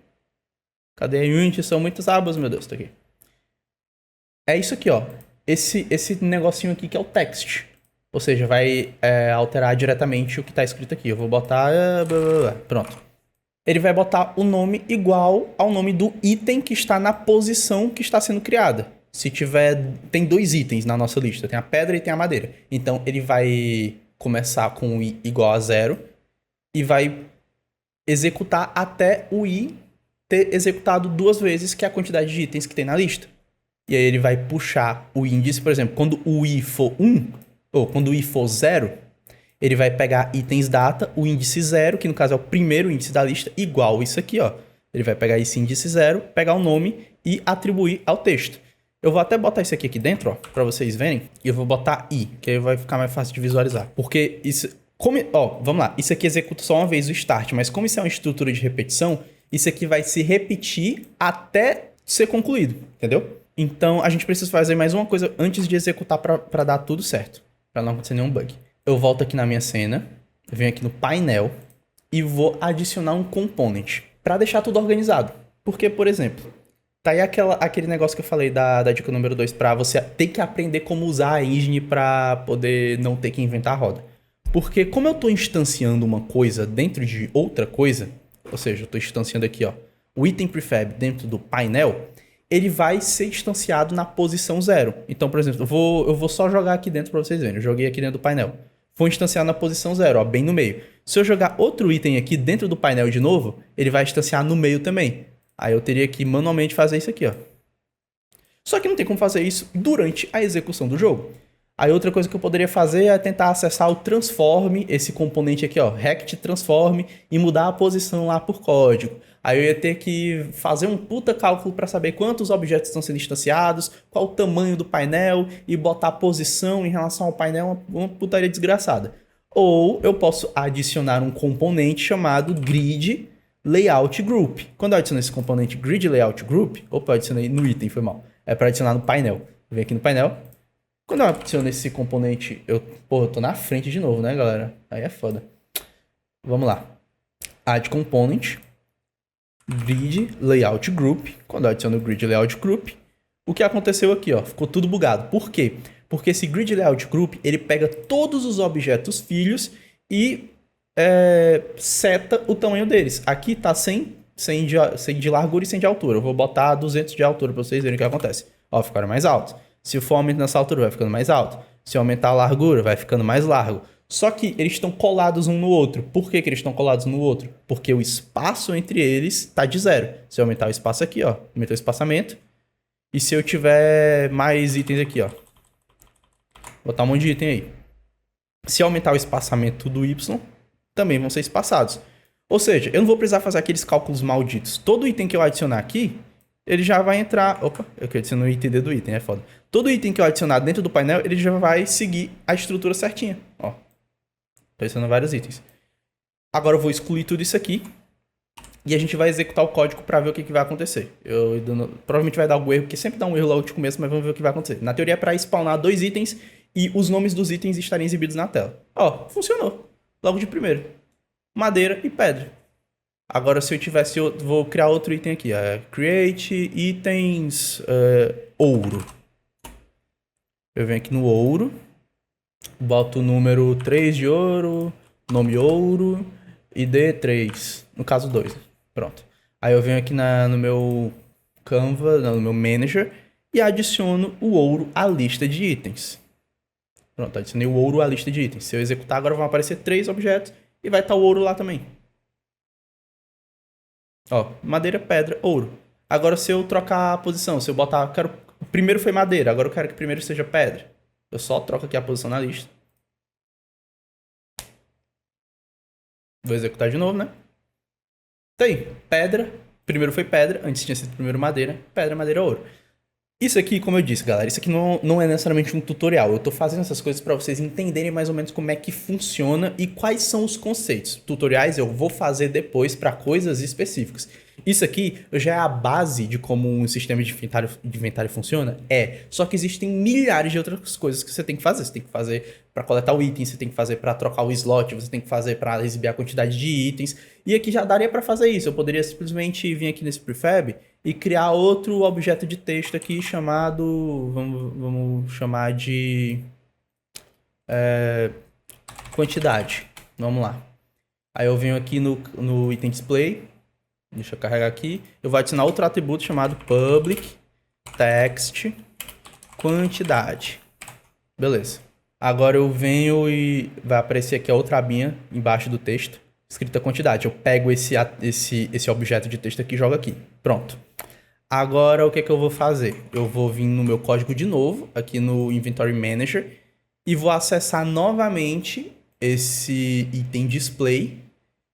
Cadê a Unity? São muitas abas, meu Deus, tá aqui. É isso aqui, ó. Esse negocinho aqui que é o text. Ou seja, vai alterar diretamente o que está escrito aqui. Eu vou botar... Pronto. Ele vai botar o nome igual ao nome do item que está na posição que está sendo criada. Se tiver... Tem 2 itens na nossa lista. Tem a pedra e tem a madeira. Então, ele vai começar com o i igual a 0 e vai executar até o i ter executado 2 vezes, que é a quantidade de itens que tem na lista. E aí ele vai puxar o índice, por exemplo, quando o i for 1, ou quando o i for 0, ele vai pegar itens data, o índice 0, que no caso é o primeiro índice da lista, igual isso aqui, ó. Ele vai pegar esse índice 0, pegar o nome e atribuir ao texto. Eu vou até botar isso aqui dentro, ó, pra vocês verem, e eu vou botar i, que aí vai ficar mais fácil de visualizar. Porque isso... vamos lá, isso aqui executa só uma vez o start, mas como isso é uma estrutura de repetição, isso aqui vai se repetir até ser concluído, entendeu? Então, a gente precisa fazer mais uma coisa antes de executar para dar tudo certo, para não acontecer nenhum bug. Eu volto aqui na minha cena, eu venho aqui no painel e vou adicionar um component para deixar tudo organizado. Porque, por exemplo, tá aí aquele negócio que eu falei da dica número 2 para você ter que aprender como usar a engine para poder não ter que inventar a roda. Porque como eu estou instanciando uma coisa dentro de outra coisa, ou seja, eu estou instanciando aqui, ó, o item prefab dentro do painel, ele vai ser instanciado na posição 0. Então, por exemplo, eu vou só jogar aqui dentro para vocês verem. Eu joguei aqui dentro do painel. Vou instanciar na posição 0, ó, bem no meio. Se eu jogar outro item aqui dentro do painel de novo, ele vai instanciar no meio também. Aí eu teria que manualmente fazer isso aqui, ó. Só que não tem como fazer isso durante a execução do jogo. Aí outra coisa que eu poderia fazer é tentar acessar o transform, esse componente aqui, ó, rect transform, e mudar a posição lá por código. Aí eu ia ter que fazer um puta cálculo para saber quantos objetos estão sendo instanciados, qual o tamanho do painel e botar a posição em relação ao painel, uma putaria desgraçada. Ou eu posso adicionar um componente chamado grid layout group. Quando eu adiciono esse componente grid layout group, opa, eu adicionei no item, foi mal. É para adicionar no painel. Vem aqui no painel. Quando eu adiciono esse componente, eu tô na frente de novo, né, galera? Aí é foda. Vamos lá. Add component, grid layout group. Quando eu adiciono o grid layout group, o que aconteceu aqui, ó, ficou tudo bugado. Por quê? Porque esse grid layout group, ele pega todos os objetos filhos e seta o tamanho deles. Aqui tá 100 de largura e 100 de altura. Eu vou botar 200 de altura para vocês verem o que acontece. Ó, ficaram mais altos. Se for aumentar nessa altura, vai ficando mais alto. Se aumentar a largura, vai ficando mais largo. Só que eles estão colados um no outro. Por que eles estão colados um no outro? Porque o espaço entre eles está de 0. Se eu aumentar o espaço aqui, ó, aumentar o espaçamento. E se eu tiver mais itens aqui, ó, botar um monte de item aí. Se eu aumentar o espaçamento do Y, também vão ser espaçados. Ou seja, eu não vou precisar fazer aqueles cálculos malditos. Todo item que eu adicionar aqui, ele já vai entrar... Opa, eu quero adicionar o item do item, é foda. Todo item que eu adicionar dentro do painel, ele já vai seguir a estrutura certinha. Ó, tô adicionando vários itens. Agora eu vou excluir tudo isso aqui. E a gente vai executar o código para ver o que vai acontecer. Provavelmente vai dar algum erro, porque sempre dá um erro logo de começo, mas vamos ver o que vai acontecer. Na teoria é para spawnar 2 itens e os nomes dos itens estarem exibidos na tela. Ó, funcionou. Logo de primeiro. Madeira e pedra. Agora, se eu tivesse... vou criar outro item aqui. Create itens ouro. Eu venho aqui no ouro. Boto o número 3 de ouro. Nome ouro. ID 3. No caso 2. Pronto. Aí eu venho aqui no meu Canva, no meu Manager. E adiciono o ouro à lista de itens. Pronto, adicionei o ouro à lista de itens. Se eu executar, agora vão aparecer 3 objetos e vai estar o ouro lá também. Ó, madeira, pedra, ouro. Agora se eu trocar a posição, se eu botar... o primeiro foi madeira, agora eu quero que o primeiro seja pedra. Eu só troco aqui a posição na lista. Vou executar de novo, né? Tá aí, pedra. Primeiro foi pedra, antes tinha sido primeiro madeira. Pedra, madeira, ouro. Isso aqui, como eu disse, galera, isso aqui não é necessariamente um tutorial. Eu tô fazendo essas coisas para vocês entenderem mais ou menos como é que funciona e quais são os conceitos. Tutoriais eu vou fazer depois para coisas específicas. Isso aqui já é a base de como um sistema de inventário funciona? Só que existem milhares de outras coisas que você tem que fazer. Você tem que fazer para coletar o item, você tem que fazer para trocar o slot, você tem que fazer para exibir a quantidade de itens. E aqui já daria para fazer isso. Eu poderia simplesmente vir aqui nesse prefab e criar outro objeto de texto aqui chamado... Vamos chamar de... quantidade. Vamos lá. Aí eu venho aqui no item display. Deixa eu carregar aqui. Eu vou adicionar outro atributo chamado public text quantidade. Beleza. Agora eu venho e vai aparecer aqui a outra abinha embaixo do texto, escrita quantidade. Eu pego esse objeto de texto aqui e jogo aqui. Pronto. Agora o que é que eu vou fazer? Eu vou vir no meu código de novo, aqui no Inventory Manager, e vou acessar novamente esse item display,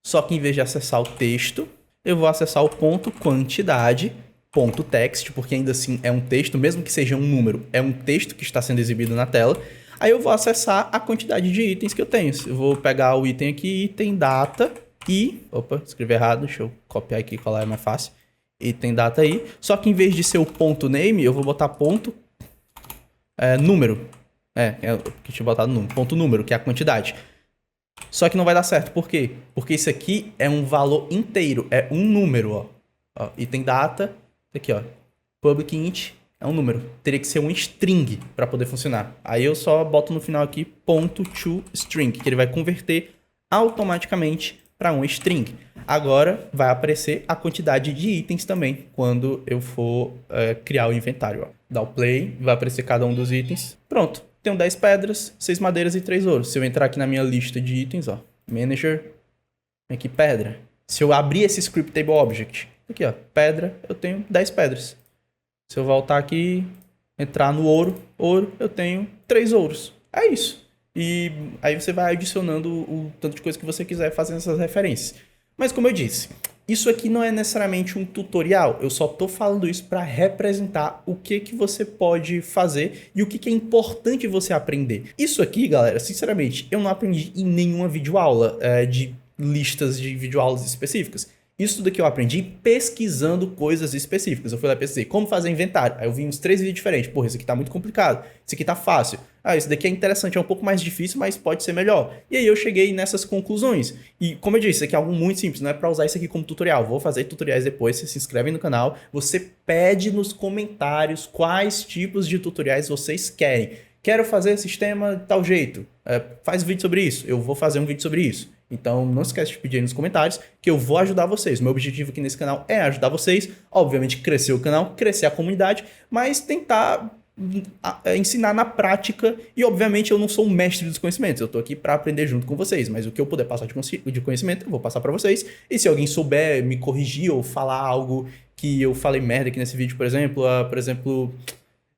só que em vez de acessar o texto, eu vou acessar o ponto quantidade, ponto text, porque ainda assim é um texto, mesmo que seja um número, é um texto que está sendo exibido na tela. Aí eu vou acessar a quantidade de itens que eu tenho. Eu vou pegar o item aqui, item data e... Opa, escrevi errado, deixa eu copiar aqui e colar, é mais fácil. Item data aí. Só que em vez de ser o ponto name, eu vou botar ponto número. Que eu tinha botado número. Ponto número, que é a quantidade. Só que não vai dar certo. Por quê? Porque isso aqui é um valor inteiro. É um número, ó. Item data. Aqui, ó. Public int é um número. Teria que ser um string para poder funcionar. Aí eu só boto no final aqui ponto to string, que ele vai converter automaticamente para um string. Agora vai aparecer a quantidade de itens também quando eu for criar o inventário. Ó. Dá o play, vai aparecer cada um dos itens. Pronto. Tenho 10 pedras, 6 madeiras e 3 ouros. Se eu entrar aqui na minha lista de itens, ó, Manager, aqui pedra. Se eu abrir esse Script Table Object, aqui ó, pedra, eu tenho 10 pedras. Se eu voltar aqui, entrar no ouro, eu tenho 3 ouros. É isso. E aí você vai adicionando o tanto de coisa que você quiser fazendo essas referências. Mas como eu disse, isso aqui não é necessariamente um tutorial, eu só tô falando isso para representar o que você pode fazer e o que é importante você aprender. Isso aqui, galera, sinceramente, eu não aprendi em nenhuma videoaula de listas de videoaulas específicas. Isso tudo aqui eu aprendi pesquisando coisas específicas. Eu fui lá e pesquisei como fazer inventário. Aí eu vi uns 3 vídeos diferentes. Porra, esse aqui tá muito complicado. Esse aqui tá fácil. Ah, esse daqui é interessante, é um pouco mais difícil, mas pode ser melhor. E aí eu cheguei nessas conclusões. E como eu disse, isso aqui é algo muito simples, não é pra usar isso aqui como tutorial. Vou fazer tutoriais depois, você se inscreve no canal. Você pede nos comentários quais tipos de tutoriais vocês querem. Quero fazer sistema de tal jeito. Faz um vídeo sobre isso. Eu vou fazer um vídeo sobre isso. Então não esquece de pedir aí nos comentários que eu vou ajudar vocês. Meu objetivo aqui nesse canal é ajudar vocês. Obviamente crescer o canal, crescer a comunidade, mas tentar ensinar na prática. E obviamente eu não sou um mestre dos conhecimentos. Eu tô aqui para aprender junto com vocês. Mas o que eu puder passar de conhecimento, eu vou passar para vocês. E se alguém souber me corrigir ou falar algo que eu falei merda aqui nesse vídeo, por exemplo,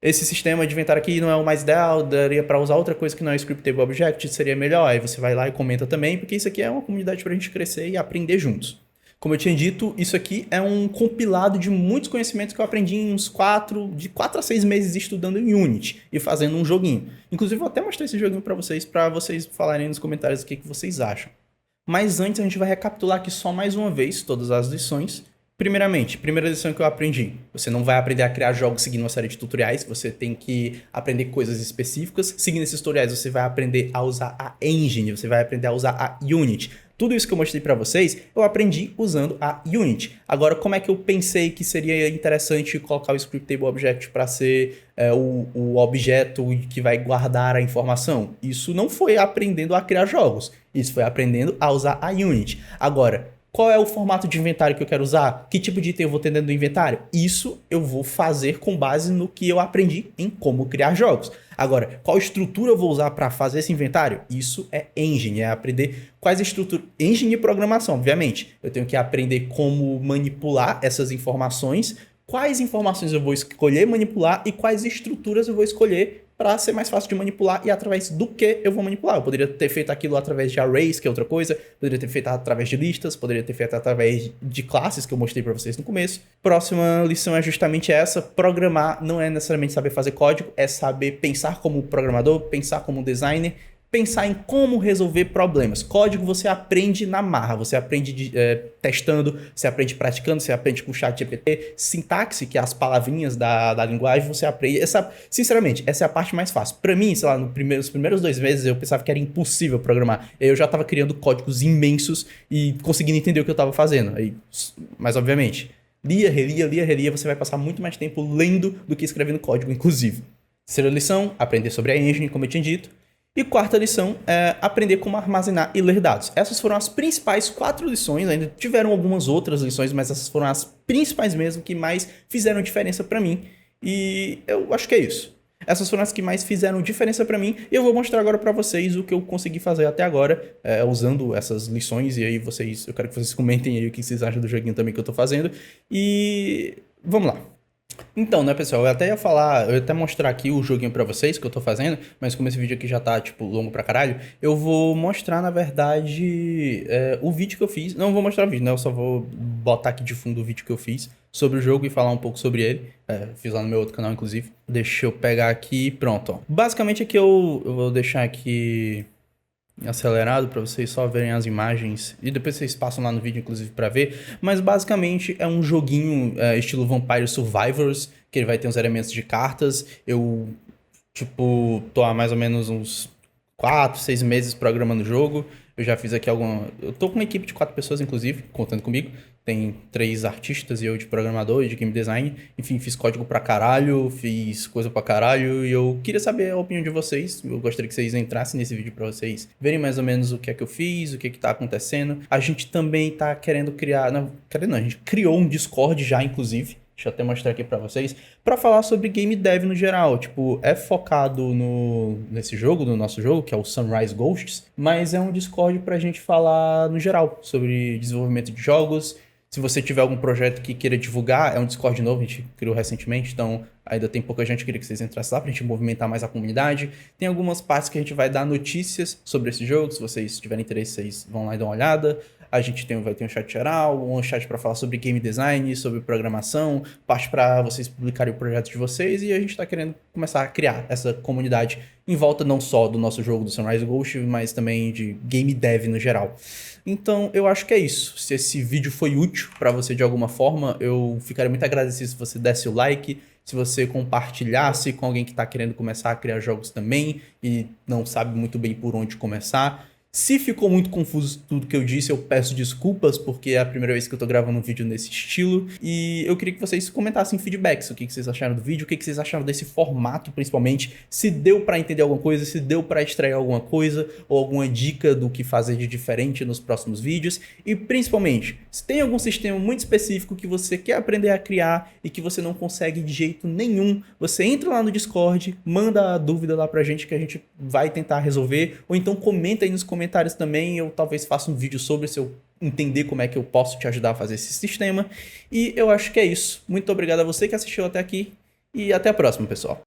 esse sistema de inventário aqui não é o mais ideal, daria para usar outra coisa que não é Script Table Object, seria melhor. Aí você vai lá e comenta também, porque isso aqui é uma comunidade para a gente crescer e aprender juntos. Como eu tinha dito, isso aqui é um compilado de muitos conhecimentos que eu aprendi em uns 4 a 6 meses estudando em Unity e fazendo um joguinho. Inclusive, vou até mostrar esse joguinho para vocês falarem nos comentários o que vocês acham. Mas antes, a gente vai recapitular aqui só mais uma vez todas as lições. Primeiramente, primeira lição que eu aprendi, você não vai aprender a criar jogos seguindo uma série de tutoriais, você tem que aprender coisas específicas. Seguindo esses tutoriais, você vai aprender a usar a engine, você vai aprender a usar a Unity. Tudo isso que eu mostrei para vocês, eu aprendi usando a Unity. Agora, como é que eu pensei que seria interessante colocar o Script Table Object para ser o objeto que vai guardar a informação? Isso não foi aprendendo a criar jogos, isso foi aprendendo a usar a Unity. Agora, Qual é o formato de inventário que eu quero usar? Que tipo de item eu vou ter dentro do inventário? Isso eu vou fazer com base no que eu aprendi em como criar jogos. Agora, qual estrutura eu vou usar para fazer esse inventário? Isso é engine, é aprender quais estruturas... Engine e programação, obviamente. Eu tenho que aprender como manipular essas informações, quais informações eu vou escolher manipular e quais estruturas eu vou escolher para ser mais fácil de manipular e através do que eu vou manipular. Eu poderia ter feito aquilo através de arrays, que é outra coisa, poderia ter feito através de listas, poderia ter feito através de classes, que eu mostrei para vocês no começo. Próxima lição é justamente essa: programar não é necessariamente saber fazer código, é saber pensar como programador, pensar como designer, pensar em como resolver problemas. Código você aprende na marra, você aprende testando, você aprende praticando, você aprende com o chat GPT. Sintaxe, que é as palavrinhas da linguagem, você aprende. Sinceramente, essa é a parte mais fácil. Para mim, sei lá, nos primeiros 2 meses eu pensava que era impossível programar. Eu já estava criando códigos imensos e conseguindo entender o que eu estava fazendo. Mas, obviamente, relia, você vai passar muito mais tempo lendo do que escrevendo código, inclusive. Terceira lição, aprender sobre a engine, como eu tinha dito. E quarta lição é aprender como armazenar e ler dados. Essas foram as principais 4 lições, ainda tiveram algumas outras lições, mas essas foram as principais mesmo que mais fizeram diferença para mim. E eu acho que é isso. Essas foram as que mais fizeram diferença para mim e eu vou mostrar agora para vocês o que eu consegui fazer até agora, usando essas lições. E aí eu quero que vocês comentem aí o que vocês acham do joguinho também que eu tô fazendo. E vamos lá. Então, né, pessoal, eu ia até mostrar aqui o joguinho pra vocês que eu tô fazendo, mas como esse vídeo aqui já tá, tipo, longo pra caralho, eu vou mostrar, na verdade, o vídeo que eu fiz. Não vou mostrar o vídeo, né, eu só vou botar aqui de fundo o vídeo que eu fiz sobre o jogo e falar um pouco sobre ele. Fiz lá no meu outro canal, inclusive. Deixa eu pegar aqui, pronto, ó. Basicamente aqui eu vou deixar aqui acelerado para vocês só verem as imagens e depois vocês passam lá no vídeo inclusive para ver, mas basicamente é um joguinho estilo Vampire Survivors, que ele vai ter uns elementos de cartas. Eu tipo tô há mais ou menos uns 4, 6 meses programando o jogo. Eu já fiz aqui eu tô com uma equipe de 4 pessoas inclusive, contando comigo. Tem 3 artistas e eu de programador e de game design. Enfim, fiz código pra caralho, fiz coisa pra caralho. E eu queria saber a opinião de vocês. Eu gostaria que vocês entrassem nesse vídeo pra vocês verem mais ou menos o que é que eu fiz, o que é que tá acontecendo. A gente também tá querendo criar... Não, a gente criou um Discord já, inclusive. Deixa eu até mostrar aqui pra vocês. Pra falar sobre game dev no geral. Tipo, é focado nesse jogo, no nosso jogo, que é o Sunrise Ghosts. Mas é um Discord pra gente falar no geral sobre desenvolvimento de jogos. Se você tiver algum projeto que queira divulgar, é um Discord novo, a gente criou recentemente, então ainda tem pouca gente, queria que vocês entrassem lá pra gente movimentar mais a comunidade. Tem algumas partes que a gente vai dar notícias sobre esse jogo, se vocês tiverem interesse, vocês vão lá e dão uma olhada. A gente vai ter um chat geral, um chat para falar sobre game design, sobre programação, parte para vocês publicarem o projeto de vocês, e a gente tá querendo começar a criar essa comunidade em volta não só do nosso jogo do Sunrise Ghost, mas também de game dev no geral. Então, eu acho que é isso. Se esse vídeo foi útil para você de alguma forma, eu ficaria muito agradecido se você desse o like, se você compartilhasse com alguém que está querendo começar a criar jogos também e não sabe muito bem por onde começar. Se ficou muito confuso tudo que eu disse, eu peço desculpas, porque é a primeira vez que eu tô gravando um vídeo nesse estilo. E eu queria que vocês comentassem feedbacks, o que vocês acharam do vídeo, o que vocês acharam desse formato, principalmente. Se deu pra entender alguma coisa, se deu pra extrair alguma coisa, ou alguma dica do que fazer de diferente nos próximos vídeos. E principalmente, se tem algum sistema muito específico que você quer aprender a criar e que você não consegue de jeito nenhum, você entra lá no Discord, manda a dúvida lá pra gente que a gente vai tentar resolver, ou então comenta aí nos comentários também, eu talvez faça um vídeo sobre se eu entender como é que eu posso te ajudar a fazer esse sistema. E eu acho que é isso. Muito obrigado a você que assistiu até aqui e até a próxima, pessoal.